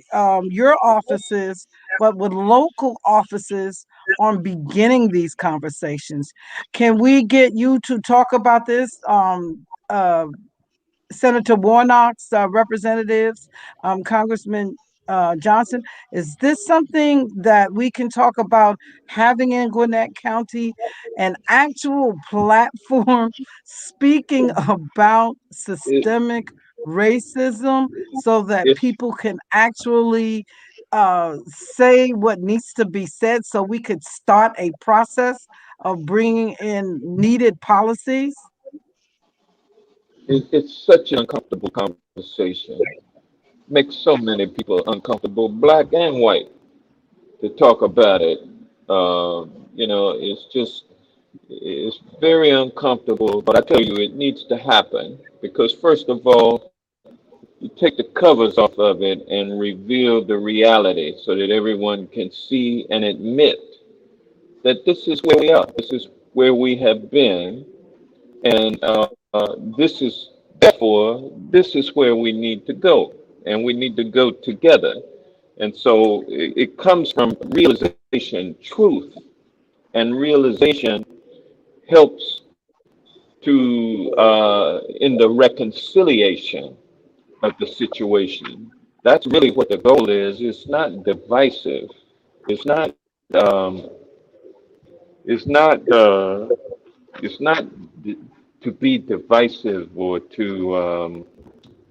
your offices, but with local offices on beginning these conversations. Can we get you to talk about this? Senator Warnock's representatives, Congressman Johnson. Is this something that we can talk about having in Gwinnett County, an actual platform speaking about It, systemic racism so that it's people can actually say what needs to be said so we could start a process of bringing in needed policies? it's such an uncomfortable conversation. Makes so many people uncomfortable, black and white, to talk about it. It's very uncomfortable, but I tell you, it needs to happen because, first of all, you take the covers off of it and reveal the reality so that everyone can see and admit that this is where we are, this is where we have been, and this is, therefore, this is where we need to go, and we need to go together. And so it comes from realization, truth, and realization helps to in the reconciliation of the situation. That's really what the goal is. It's not divisive. It's not. Um, it's not. It's not to be divisive or to.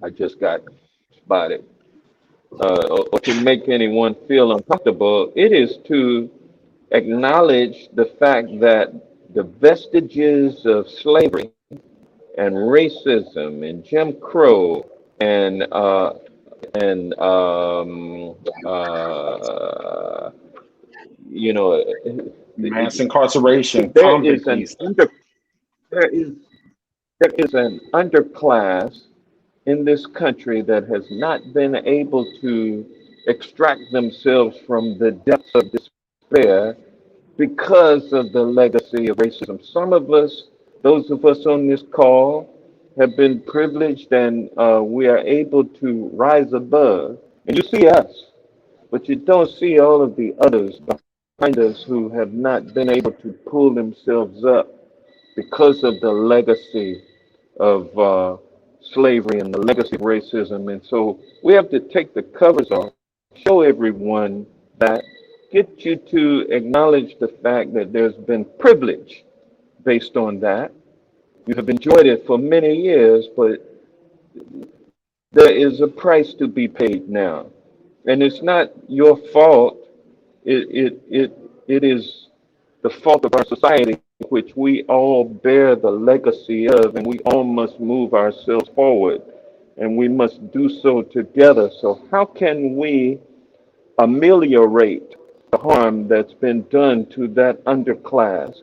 I just got spotted. Or to make anyone feel uncomfortable. It is to acknowledge the fact that the vestiges of slavery and racism and Jim Crow and and you know Mass incarceration, there is convict an visa. under there is there is an underclass in this country that has not been able to extract themselves from the depths of despair because of the legacy of racism. Some of us, those of us on this call, have been privileged and we are able to rise above. And you see us, but you don't see all of the others behind us who have not been able to pull themselves up because of the legacy of slavery and the legacy of racism. And so we have to take the covers off, show everyone that, get you to acknowledge the fact that there's been privilege based on that. You have enjoyed it for many years, but there is a price to be paid now. And it's not your fault. It is the fault of our society, which we all bear the legacy of, and we all must move ourselves forward, and we must do so together. So, how can we ameliorate the harm that's been done to that underclass?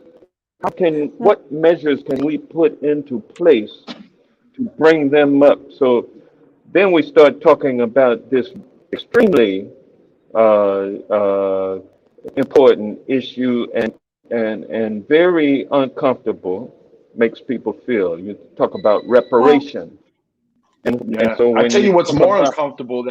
What measures can we put into place to bring them up? So then we start talking about this extremely important issue and very uncomfortable makes people feel. You talk about Well, reparation. And Yeah, so I when tell you you what's talk more about, uncomfortable,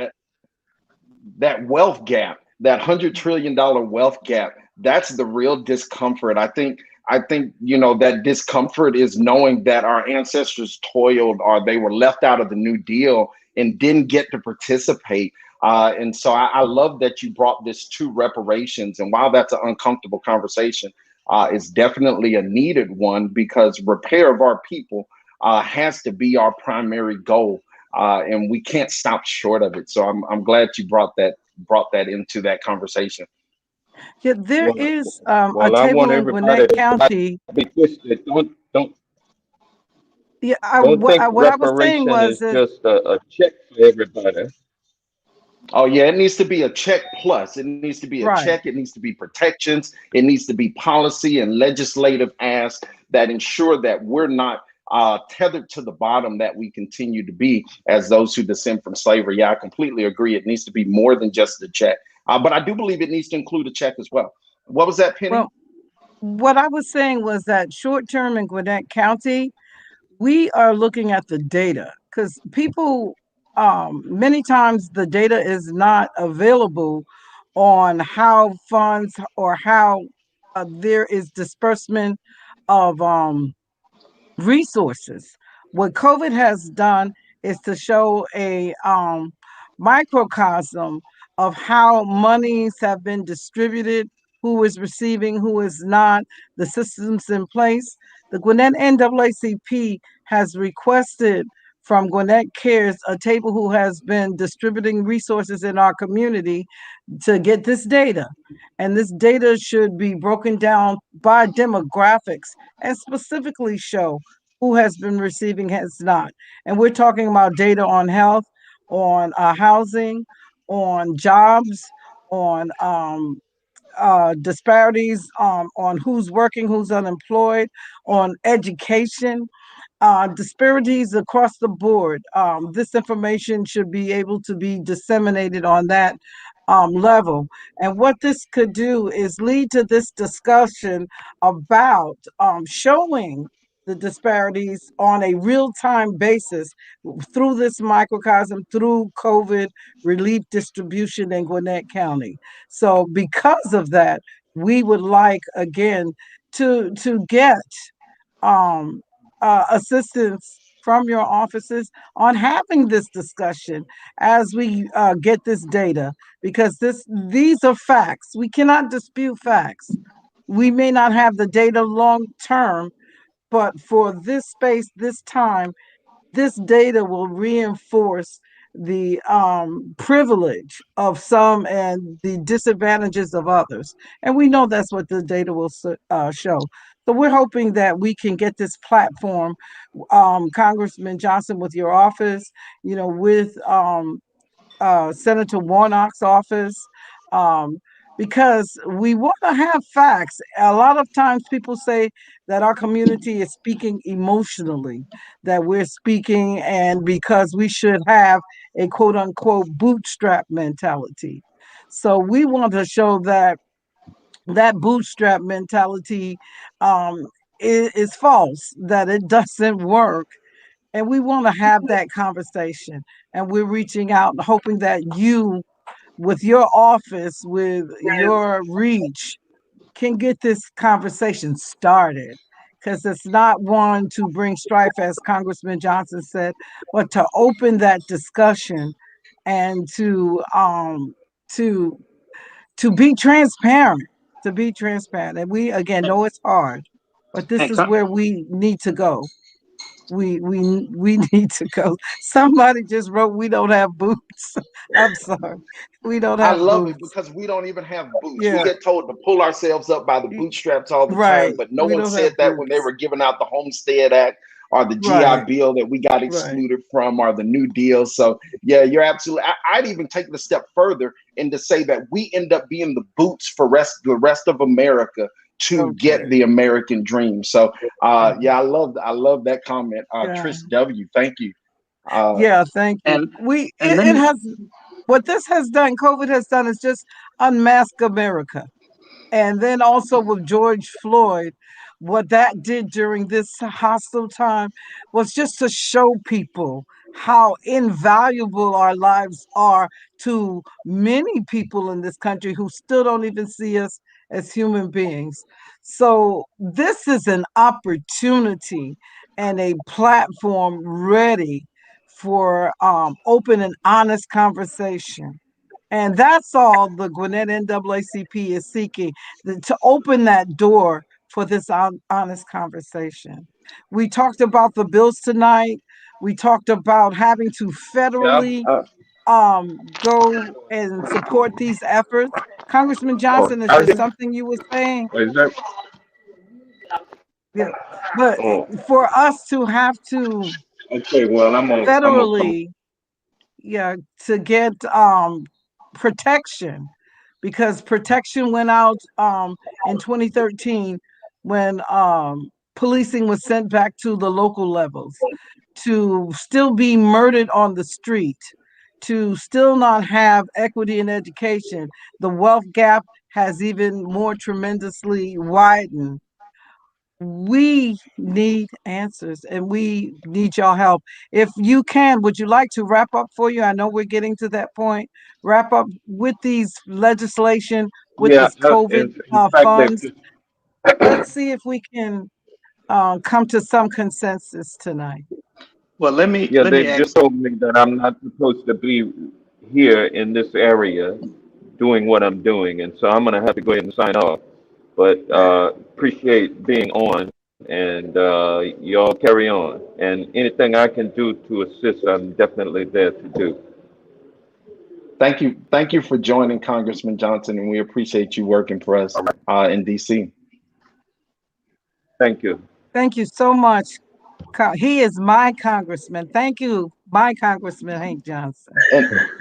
that wealth gap, that $100 trillion wealth gap, that's the real discomfort. I think that discomfort is knowing that our ancestors toiled, or they were left out of the New Deal and didn't get to participate. And so I love that you brought this to reparations. And while that's an uncomfortable conversation, it's definitely a needed one, because repair of our people has to be our primary goal, and we can't stop short of it. So I'm glad you brought that into that conversation. yeah, there well, is a well, I want table in everybody Gwinnett to not County. be twisted. Yeah, Don't think what I was saying reparation was is that just a check for everybody. Oh yeah, it needs to be a check plus. It needs to be a check. right. It needs to be protections. It needs to be policy and legislative asks that ensure that we're not tethered to the bottom that we continue to be as those who descend from slavery. Yeah, I completely agree. It needs to be more than just a check, but I do believe it needs to include a check as well. What was that, Penny? Well, what I was saying was that short term in Gwinnett County, we are looking at the data because people, many times the data is not available on how funds or how there is disbursement of resources. What COVID has done is to show a microcosm of how monies have been distributed, who is receiving, who is not, the systems in place. The Gwinnett NAACP has requested from Gwinnett Cares a table who has been distributing resources in our community to get this data. And this data should be broken down by demographics and specifically show who has been receiving, has not. And we're talking about data on health, on housing, on jobs, on disparities, on who's working, who's unemployed, on education, disparities across the board. This information should be able to be disseminated on that level. And what this could do is lead to this discussion about showing the disparities on a real time basis through this microcosm, through COVID relief distribution in Gwinnett County. So, because of that, we would like again to get um, assistance from your offices on having this discussion as we get this data, because these are facts. We cannot dispute facts. We may not have the data long term, but for this space, this time, this data will reinforce the privilege of some and the disadvantages of others. And we know that's what the data will show. So we're hoping that we can get this platform, Congressman Johnson, with your office, with Senator Warnock's office, um, because we want to have facts. A lot of times people say that our community is speaking emotionally, that we're speaking, and because we should have a quote unquote bootstrap mentality. So we want to show that that bootstrap mentality is false, that it doesn't work. And we want to have that conversation. And we're reaching out and hoping that you, with your office, with your reach, can get this conversation started. Because it's not one to bring strife, as Congressman Johnson said, but to open that discussion and to to be transparent, to be transparent. And we again know it's hard, but this And is where we need to go. We need to go. Somebody just wrote, "We don't have boots." I'm sorry, we don't I have love it boots. because we don't even have boots. We Yeah, get told to pull ourselves up by the bootstraps all the time, right. but no We one don't have said that when they boots. were giving out the Homestead Act or the GI Right, Bill that we got right. excluded from or the New Deal. So, yeah, you're absolutely. I'd even take it a step further and to say that we end up being the boots for the rest of America to get Okay. the American dream. So, yeah, I love that comment. Yeah, Trish W, thank you. Uh, yeah. Thank you. and We and let it me has what this has done. COVID has done is just unmask America. And then also with George Floyd, what that did during this hostile time was just to show people how invaluable our lives are to many people in this country who still don't even see us as human beings. So, this is an opportunity and a platform ready for open and honest conversation. And that's all the Gwinnett NAACP is seeking, to open that door for this honest conversation. We talked about the bills tonight. We talked about having to Yeah. federally go and support these efforts. Congressman Oh, Johnson, is are there you? something you were saying? Is that? Yeah. But Oh, for us to have to okay. Well, I'm gonna come. federally, yeah, to get protection, because protection went out in 2013 when policing was sent back to the local levels, to still be murdered on the street, to still not have equity in education. The wealth gap has even more tremendously widened. We need answers and we need y'all help. If you can, would you like to wrap up for you? I know we're getting to that point. Wrap up with these legislation, with Yeah. this COVID In fact, they've funds. just. Let's see if we can come to some consensus tonight. well, let me Yeah, let me they've ask. just told me that I'm not supposed to be here in this area doing what I'm doing, and so I'm gonna have to go ahead and sign off. But appreciate being on, and y'all carry on. And anything I can do to assist, I'm definitely there to do. Thank you for joining, Congressman Johnson, and we appreciate you working for us All right. in DC. Thank you. Thank you so much. He is my congressman. Thank you, my Congressman Hank Johnson.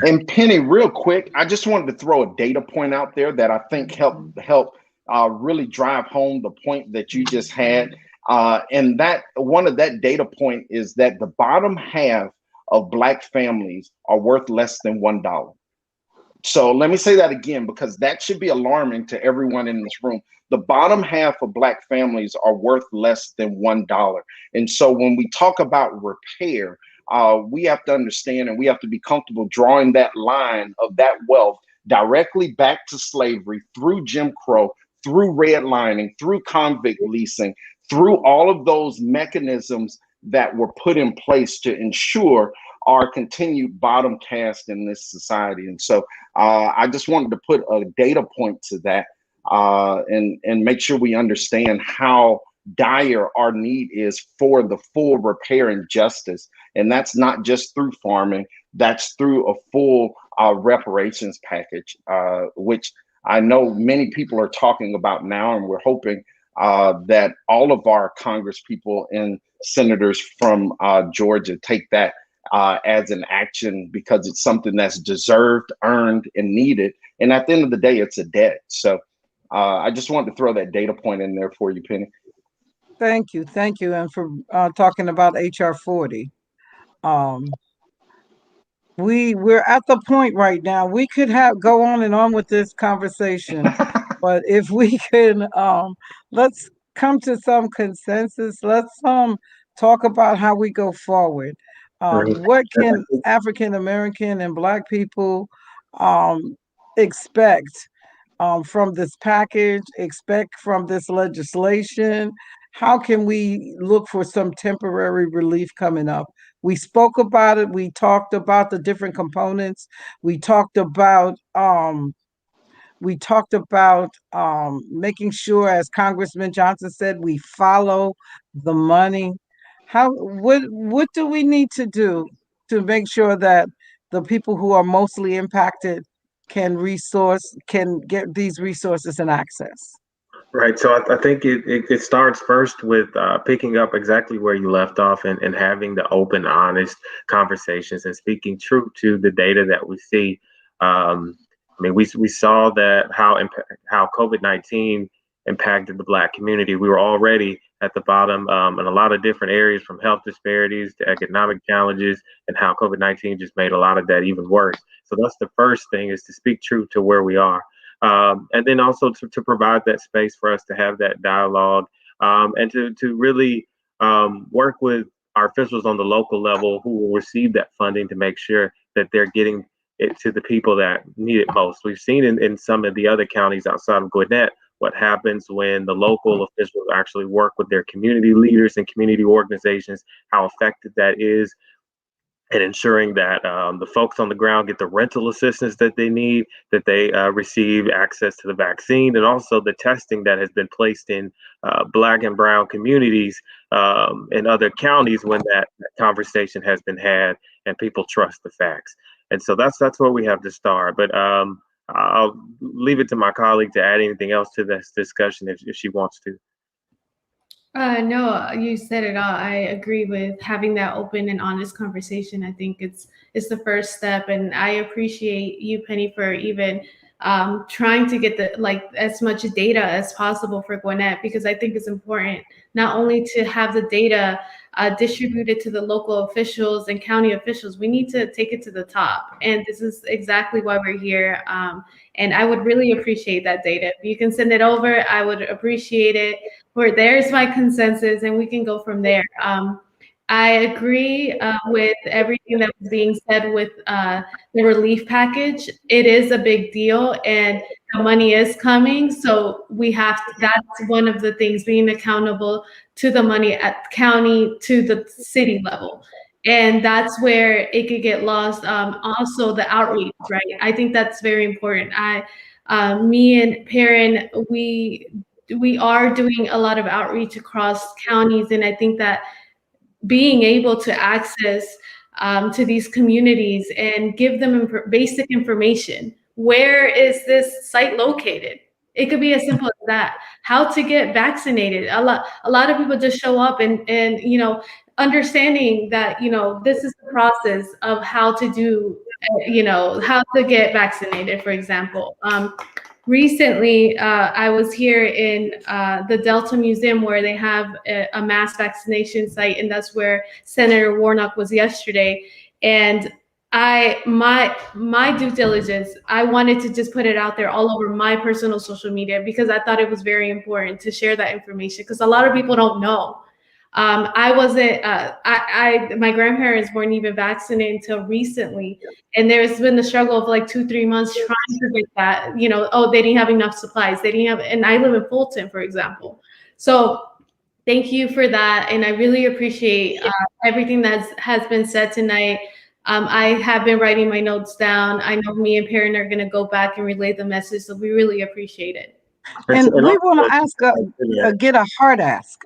And Penny, real quick, I just wanted to throw a data point out there that I think help really drive home the point that you just had. And that one of that data point is that the bottom half of Black families are worth less than $1. So let me say that again because that should be alarming to everyone in this room. The bottom half of Black families are worth less than $1. And so when we talk about repair, we have to understand and we have to be comfortable drawing that line of that wealth directly back to slavery through Jim Crow, through redlining, through convict leasing, through all of those mechanisms that were put in place to ensure our continued bottom cast in this society. And so I just wanted to put a data point to that and make sure we understand how dire our need is for the full repair and justice. And that's not just through farming, that's through a full reparations package, which I know many people are talking about now. And we're hoping that all of our Congress people and senators from Georgia take that as an action because it's something that's deserved, earned, and needed. And at the end of the day, it's a debt. So I just wanted to throw that data point in there for you, Penny. Thank you, and for talking about HR 40. Um, we're at the point right now. We could have go on and on with this conversation, But if we can, let's come to some consensus. Let's talk about how we go forward. Right. What can African American and Black people um, expect from this package, expect from this legislation? How can we look for some temporary relief coming up? We spoke about it. We talked about the different components. We talked about making sure, as Congressman Johnson said, we follow the money. What do we need to do to make sure that the people who are mostly impacted can get these resources and access? Right. So I think it starts first with picking up exactly where you left off and having the open, honest conversations and speaking true to the data that we see. I mean, we saw that how COVID-19 impacted the Black community. We were already at the bottom in a lot of different areas, from health disparities to economic challenges, and how COVID-19 just made a lot of that even worse. So that's the first thing, is to speak truth to where we are. And then also to provide that space for us to have that dialogue, and to really work with our officials on the local level who will receive that funding, to make sure that they're getting it to the people that need it most. We've seen in some of the other counties outside of Gwinnett what happens when the local officials actually work with their community leaders and community organizations, how effective that is, and ensuring that the folks on the ground get the rental assistance that they need, that they receive access to the vaccine, and also the testing that has been placed in Black and Brown communities in other counties, when that conversation has been had and people trust the facts. And so that's where we have to start. But I'll leave it to my colleague to add anything else to this discussion if she wants to. No, you said it all. I agree with having that open and honest conversation. I think it's the first step, and I appreciate you, Penny, for even trying to get the like as much data as possible for Gwinnett, because I think it's important not only to have the data distributed to the local officials and county officials. We need to take it to the top, and this is exactly why we're here. And I would really appreciate that data. If you can send it over, I would appreciate it. Where there's my consensus, and we can go from there. I agree with everything that was being said with the relief package. It is a big deal, and the money is coming. So we have to, that's one of the things, being accountable to the money at county to the city level. And that's where it could get lost. Also, the outreach, right? I think that's very important. Me and Perrin, we are doing a lot of outreach across counties, and I think that being able to access to these communities and give them basic information. Where is this site located? It could be as simple as that. How to get vaccinated. A lot of people just show up, and understanding that this is the process of how to do how to get vaccinated, for example. Recently, I was here in the Delta Museum, where they have a mass vaccination site, and that's where Senator Warnock was yesterday. And my due diligence, I wanted to just put it out there all over my personal social media, because I thought it was very important to share that information, because a lot of people don't know. I wasn't. My grandparents weren't even vaccinated until recently, and there's been the struggle of like 2-3 months trying to get that. Oh, they didn't have enough supplies. They didn't have, and I live in Fulton, for example. So thank you for that, and I really appreciate everything that has been said tonight. I have been writing my notes down. I know me and Perrin are going to go back and relay the message, so we really appreciate it. And And we want to also, get a hard ask,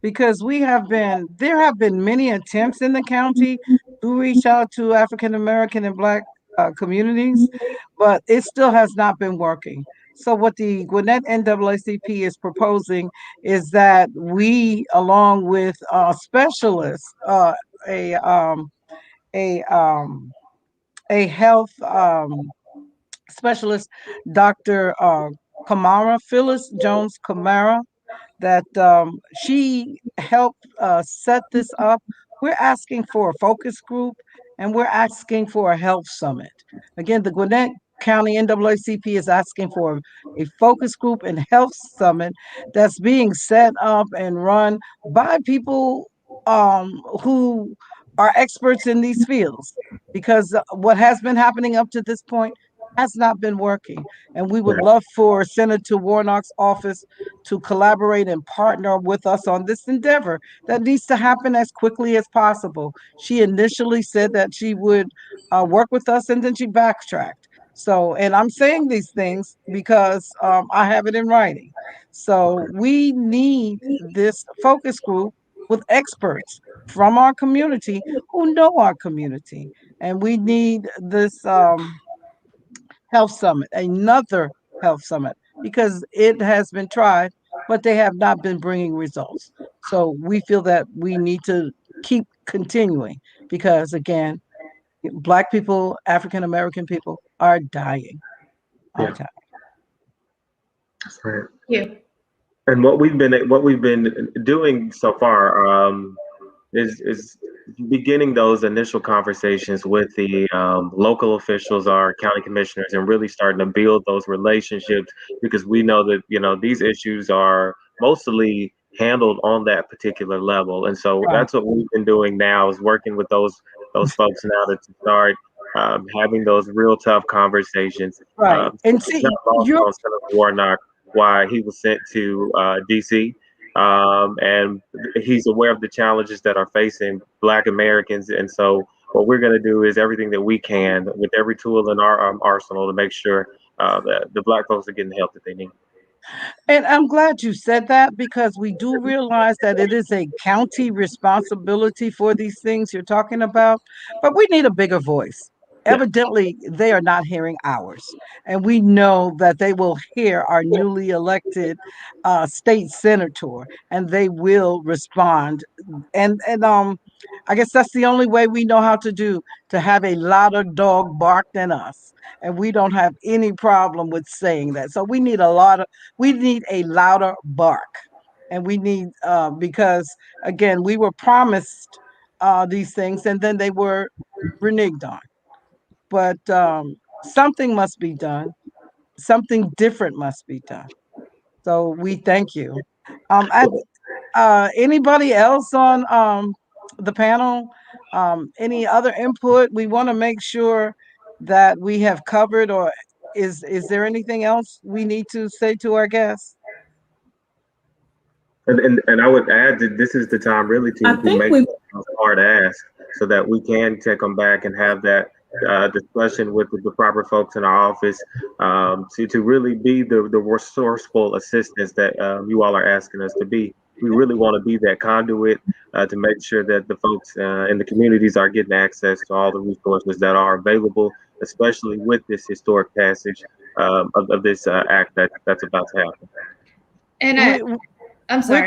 because there have been many attempts in the county to reach out to African American and Black communities, but it still has not been working. So what the Gwinnett NAACP is proposing is that we, along with specialists, a a um, a health specialist, Dr. Phyllis Jones Kamara, that she helped set this up. We're asking for a focus group, and we're asking for a health summit. Again, the Gwinnett County NAACP is asking for a focus group and health summit that's being set up and run by people who are experts in these fields, because what has been happening up to this point has not been working. And we would love for Senator Warnock's office to collaborate and partner with us on this endeavor that needs to happen as quickly as possible. She initially said that she would work with us, and then she backtracked. So, and I'm saying these things because I have it in writing. So we need this focus group with experts from our community who know our community. And we need this health summit, another health summit, because it has been tried, but they have not been bringing results. So we feel that we need to keep continuing because, again, Black people, African American people are dying. Are Yeah, dying. that's right. Yeah. And what we've been doing so far is beginning those initial conversations with the local officials, our county commissioners, and really starting to build those relationships, because we know that these issues are mostly handled on that particular level, and so Right, that's what we've been doing now, is working with those folks now to start having those real tough conversations. right. And It's see, not lost you're on Senator Warnock why he was sent to DC, and he's aware of the challenges that are facing Black Americans. And so, what we're going to do is everything that we can with every tool in our arsenal to make sure that the Black folks are getting the help that they need. And I'm glad you said that because we do realize that it is a county responsibility for these things you're talking about, but we need a bigger voice. Yeah. Evidently, they are not hearing ours. And we know that they will hear our newly elected state senator and they will respond. And I guess that's the only way we know how to do to have a louder dog bark than us. And we don't have any problem with saying that. So we need a louder bark, and we need because again we were promised these things and then they were reneged on. But something must be done. Something different must be done. So we thank you. At, anybody else on the panel? Any other input? We want to make sure that we have covered, or is there anything else we need to say to our guests? And I would add that this is the time really I to think make we a hard ask, so that we can take them back and have that discussion with the proper folks in our office, to really be the resourceful assistance that you all are asking us to be. We really want to be that conduit to make sure that the folks in the communities are getting access to all the resources that are available, especially with this historic passage of this act that's about to happen. And We I'm we're sorry.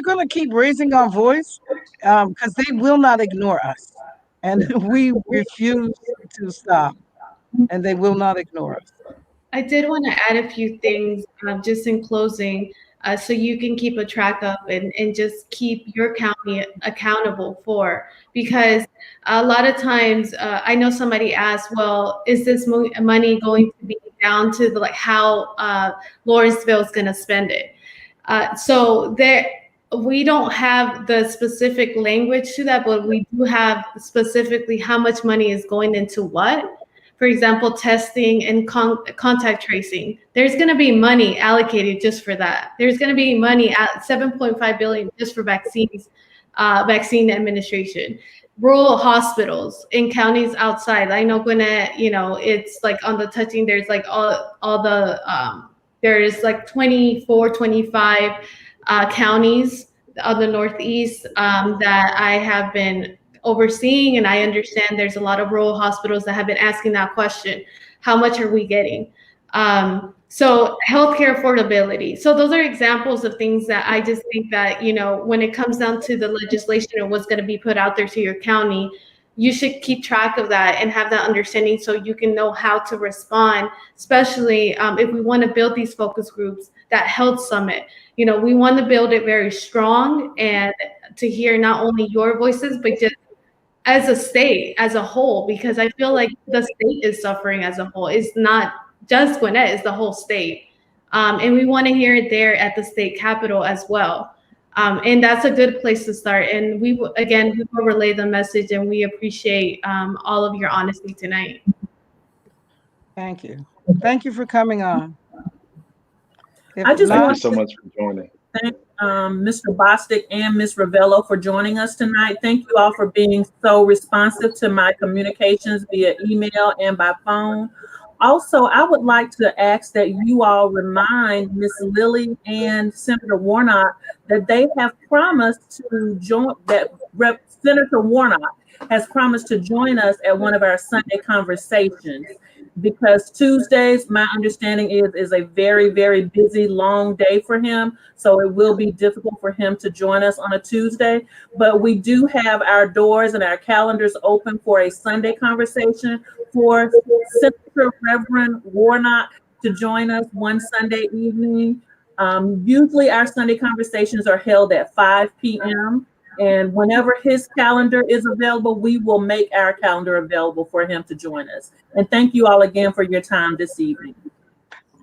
gonna keep raising our voice because they will not ignore us, and we refuse to stop, and they will not ignore us. I did want to add a few things just in closing, so you can keep a track of and just keep your county accountable for. Because a lot of times, I know somebody asked, well, is this money going to be down to the, like how Lawrenceville is going to spend it? So there, we don't have the specific language to that, but we do have specifically how much money is going into what. For example, testing and contact tracing. There's going to be money allocated just for that. There's going to be money at 7.5 billion just for vaccines, vaccine administration. Rural hospitals in counties outside. I know Gwinnett, it's like on the touching. There's like all the there's like 24, 25 counties on the Northeast that I have been overseeing, and I understand there's a lot of rural hospitals that have been asking that question: how much are we getting? So healthcare affordability. So those are examples of things that I just think that, when it comes down to the legislation and what's going to be put out there to your county, you should keep track of that and have that understanding so you can know how to respond, especially if we want to build these focus groups, that health summit. We want to build it very strong and to hear not only your voices, but just as a state, as a whole, because I feel like the state is suffering as a whole. It's not just Gwinnett, it's the whole state. And we want to hear it there at the state capitol as well. And that's a good place to start. And we will relay the message, and we appreciate all of your honesty tonight. Thank you. Thank you for coming on. I just Thank want you so much for joining. thank Mr. Bostic and Ms. Revello for joining us tonight. Thank you all for being so responsive to my communications via email and by phone. Also, I would like to ask that you all remind Ms. Lilly and Senator Warnock that they have promised to join, Senator Warnock has promised to join us at one of our Sunday conversations, because Tuesdays, my understanding is a very, very busy, long day for him. So it will be difficult for him to join us on a Tuesday. But we do have our doors and our calendars open for a Sunday conversation for Senator Reverend Warnock to join us one Sunday evening. Usually our Sunday conversations are held at 5 p.m. And whenever his calendar is available, we will make our calendar available for him to join us. And thank you all again for your time this evening.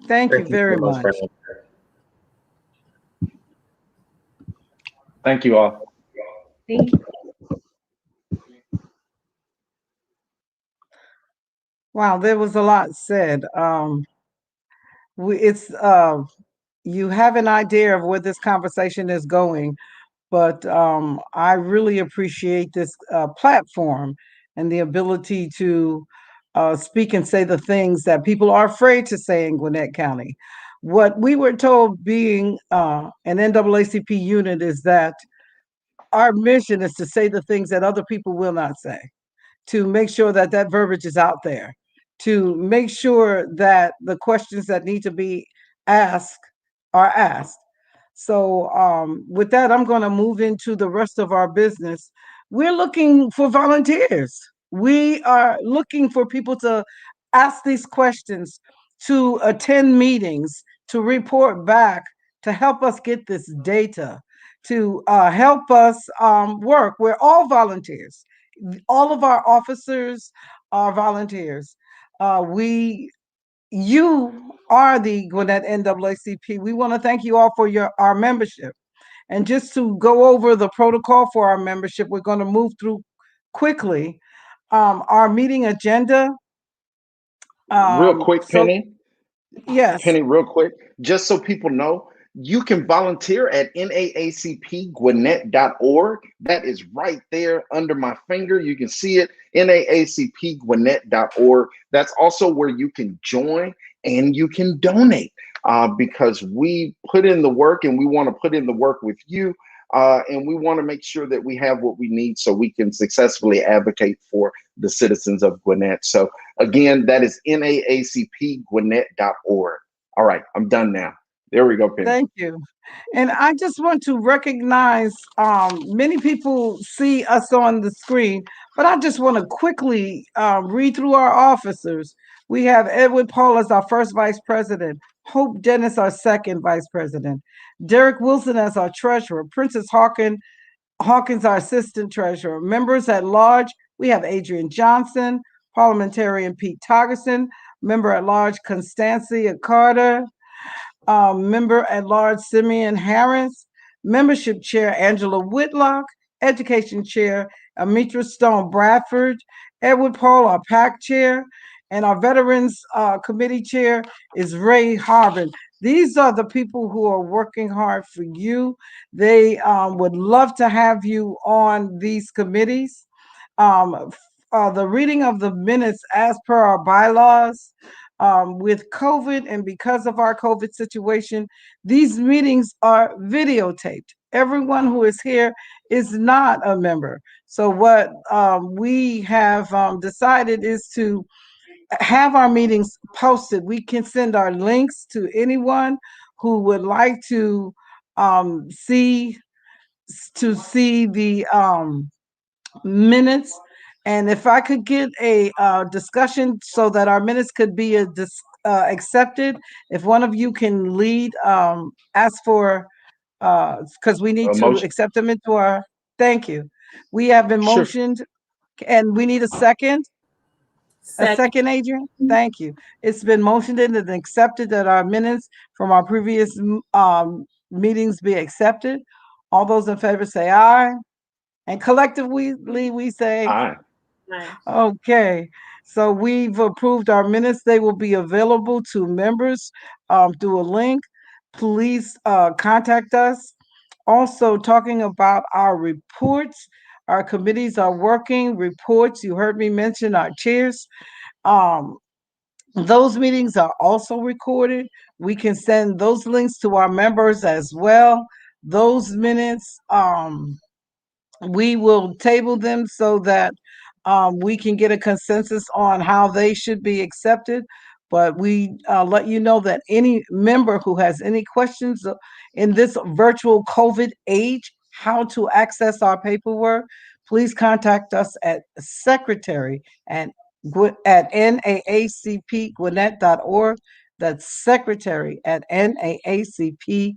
Thank you very so much. Thank you all. Thank you. Wow, there was a lot said. You have an idea of where this conversation is going, but I really appreciate this platform and the ability to speak and say the things that people are afraid to say in Gwinnett County. What we were told, being an NAACP unit, is that our mission is to say the things that other people will not say, to make sure that that verbiage is out there, to make sure that the questions that need to be asked are asked. So with that, I'm going to move into the rest of our business. We're looking for volunteers. We are looking for people to ask these questions, to attend meetings, to report back, to help us get this data, to help us work. We're all volunteers. All of our officers are volunteers. You are the Gwinnett NAACP. We want to thank you all for our membership. And just to go over the protocol for our membership, we're going to move through quickly. Our meeting agenda. Real quick, Penny. Yes. Penny, real quick, just so people know, you can volunteer at naacpgwinnett.org. That is right there under my finger. You can see it, naacpgwinnett.org. That's also where you can join and you can donate because we put in the work and we want to put in the work with you. And we want to make sure that we have what we need so we can successfully advocate for the citizens of Gwinnett. So again, that is naacpgwinnett.org. All right, I'm done now. There we go, Penny. Thank you. And I just want to recognize many people see us on the screen, but I just want to quickly read through our officers. We have Edward Paul as our first vice president, Hope Dennis, our second vice president, Derek Wilson as our treasurer, Princess Hawkins, our assistant treasurer. Members at large, we have Adrian Johnson, parliamentarian Pete Togerson, member at large Constancia Carter, member at large Simeon Harris, membership chair Angela Whitlock, education chair Amitra Stone Bradford, Edward Paul, our PAC chair, and our veterans committee chair is Ray Harbin. These are the people who are working hard for you. They would love to have you on these committees. The reading of the minutes as per our bylaws. With COVID and because of our COVID situation, these meetings are videotaped. Everyone who is here is not a member. So what we have decided is to have our meetings posted. We can send our links to anyone who would like to see the minutes. And if I could get a discussion so that our minutes could be accepted, if one of you can lead, ask for, because we need to Motion. accept them into our, thank you. We have been Sure. motioned. And we need a second. A Second. second, Adrian? Thank you. It's been motioned and accepted that our minutes from our previous meetings be accepted. All those in favor say aye. And collectively, we say, Aye. Aye. okay. So we've approved our minutes. They will be available to members through a link. Please contact us. Also, talking about our reports, our committees are working. Reports, you heard me mention our chairs. Um, those meetings are also recorded. We can send those links to our members as well. Those minutes, we will table them so that we can get a consensus on how they should be accepted. But we let you know that any member who has any questions in this virtual COVID age, how to access our paperwork, please contact us at secretary at naacpgwinnett.org. That's secretary at naacp.org.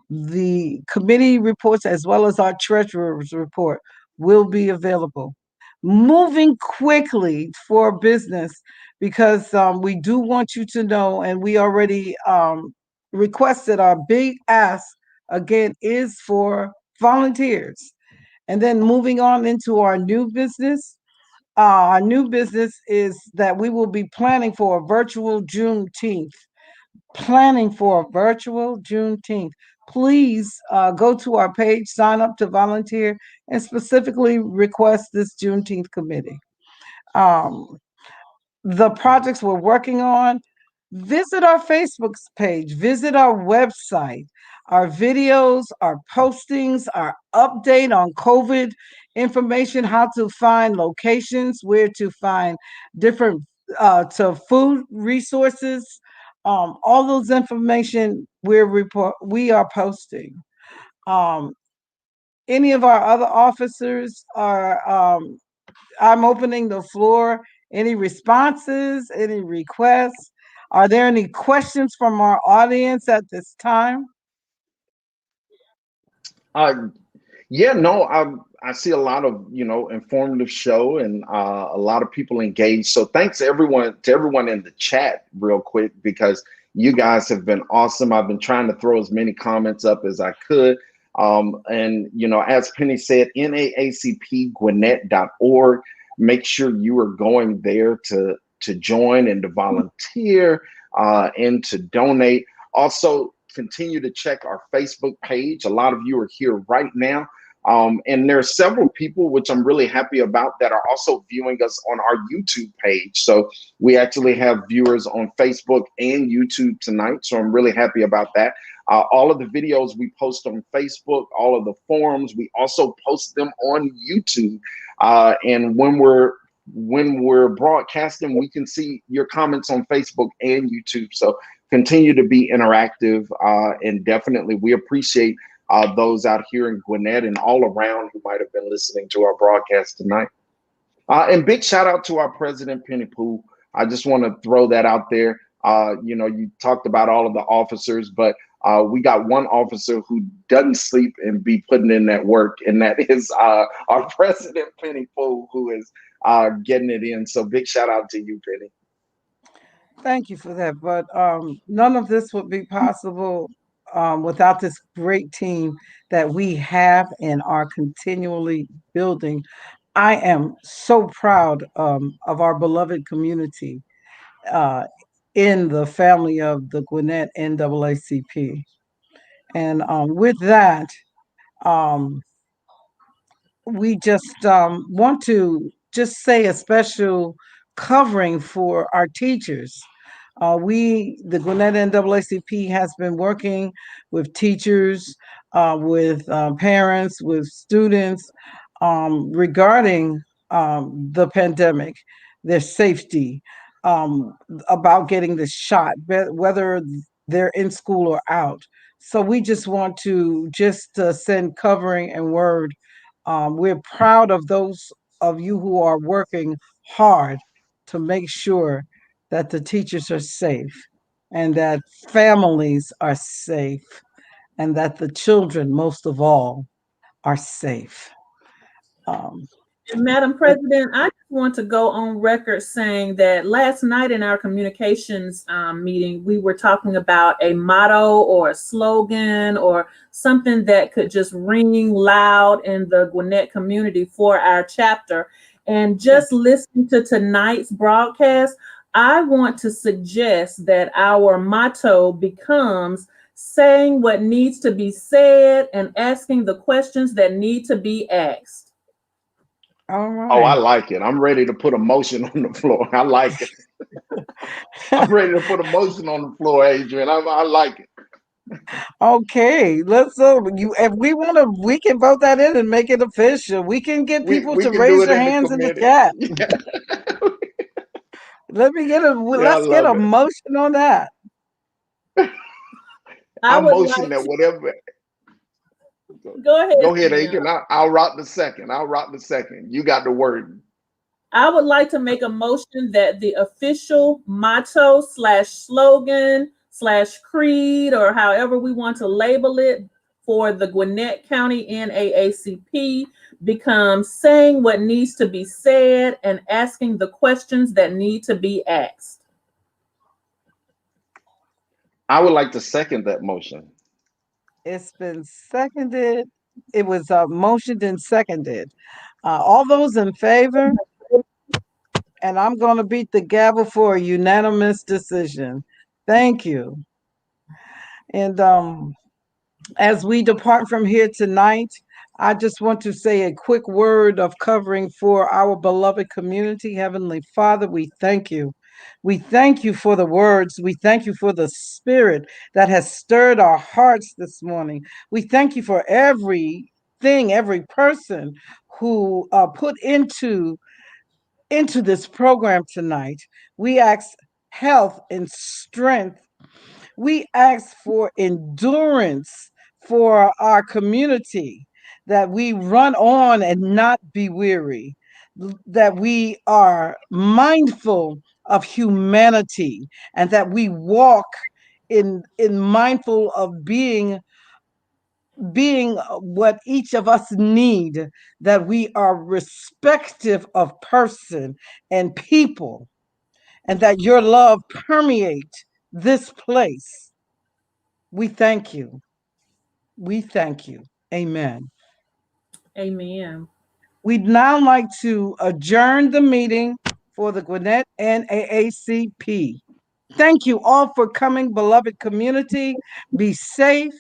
The committee reports as well as our treasurer's report will be available. Moving quickly for business because we do want you to know, and we already requested our big ask again is for volunteers. And then moving on into our new business. Our new business is that we will be planning for a virtual Juneteenth planning for a virtual Juneteenth. Please go to our page, sign up to volunteer, and specifically request this Juneteenth committee. Um, the projects we're working on, visit our Facebook page, visit our website, our videos, our postings, our update on COVID information, how to find locations, where to find different to food resources. All those information we are posting. Um, any of our other officers are I'm opening the floor. Any responses, any requests? Are there any questions from our audience at this time? Uh, yeah, no, I see a lot of informative show and a lot of people engaged. So thanks everyone in the chat real quick because you guys have been awesome. I've been trying to throw as many comments up as I could. And as Penny said, naacpgwinnett.org. Make sure you are going there to join and to volunteer and to donate. Also, continue to check our Facebook page. A lot of you are here right now. And there are several people, which I'm really happy about, that are also viewing us on our YouTube page. So we actually have viewers on Facebook and YouTube tonight. So I'm really happy about that. All of the videos we post on Facebook, all of the forums, we also post them on YouTube. And when we're broadcasting, we can see your comments on Facebook and YouTube. So continue to be interactive, and definitely we appreciate those out here in Gwinnett and all around who might have been listening to our broadcast tonight. And big shout out to our president, Penny Poole. I just want to throw that out there. You talked about all of the officers, but we got one officer who doesn't sleep and be putting in that work, and that is our president, Penny Poole, who is getting it in. So big shout out to you, Penny. Thank you for that. But none of this would be possible without this great team that we have and are continually building. I am so proud of our beloved community uh, in the family of the Gwinnett NAACP. And with that, um, we just want to just say a special covering for our teachers. The Gwinnett NAACP has been working with teachers, with parents, with students regarding the pandemic, their safety, about getting the shot, whether they're in school or out. So we just want to just send covering and word. We're proud of those of you who are working hard to make sure that the teachers are safe and that families are safe and that the children, most of all, are safe. Madam President, I just want to go on record saying that last night in our communications meeting, we were talking about a motto or a slogan or something that could just ring loud in the Gwinnett community for our chapter. And just listening to tonight's broadcast, I want to suggest that our motto becomes saying what needs to be said and asking the questions that need to be asked. All right. Oh, I like it. I'm ready to put a motion on the floor. I like it. I'm ready to put a motion on the floor, Adrian. I like it. Okay, let's if we want to, we can vote that in and make it official. We can get people We to can do raise it their in the hands in the committee. chat. Yeah, yeah, I Let's get love a it. motion on that. I I would motion like that to whatever. go ahead, Go ahead, Simeon. Adrian. I'll rock the second. I'll rock the second. You got the word. I would like to make a motion that the official motto slash slogan slash creed, or however we want to label it, for the Gwinnett County NAACP becomes saying what needs to be said and asking the questions that need to be asked. I would like to second that motion. It's been seconded. It was motioned and seconded. All those in favor? And I'm going to beat the gavel for a unanimous decision. Thank you. And as we depart from here tonight, I just want to say a quick word of covering for our beloved community. Heavenly Father, we thank you. We thank you for the words. We thank you for the spirit that has stirred our hearts this morning. We thank you for everything, every person who put into this program tonight. We ask health and strength. We ask for endurance for our community, that we run on and not be weary, that we are mindful of humanity, and that we walk in mindful of being what each of us need, that we are respective of person and people, and that your love permeate this place. We thank you. We thank you. Amen. Amen. We'd now like to adjourn the meeting for the Gwinnett NAACP. Thank you all for coming, beloved community. Be safe.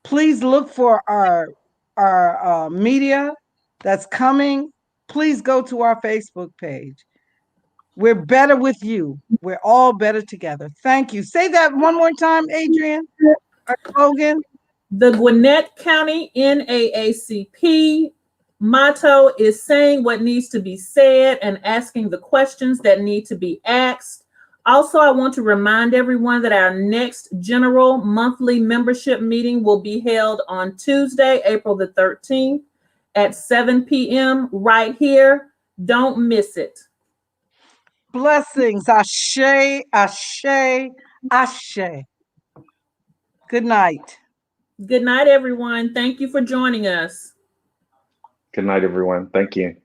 Please look for our media that's coming. Please go to our Facebook page. We're better with you. We're all better together. Thank you. Say that one more time, Adrian. Our slogan. The Gwinnett County NAACP motto is saying what needs to be said and asking the questions that need to be asked. Also, I want to remind everyone that our next general monthly membership meeting will be held on Tuesday, April the 13th at 7 p.m. right here. Don't miss it. Blessings. Ashe, ashe, ashe. Good night. Good night, everyone. Thank you for joining us. Good night, everyone. Thank you.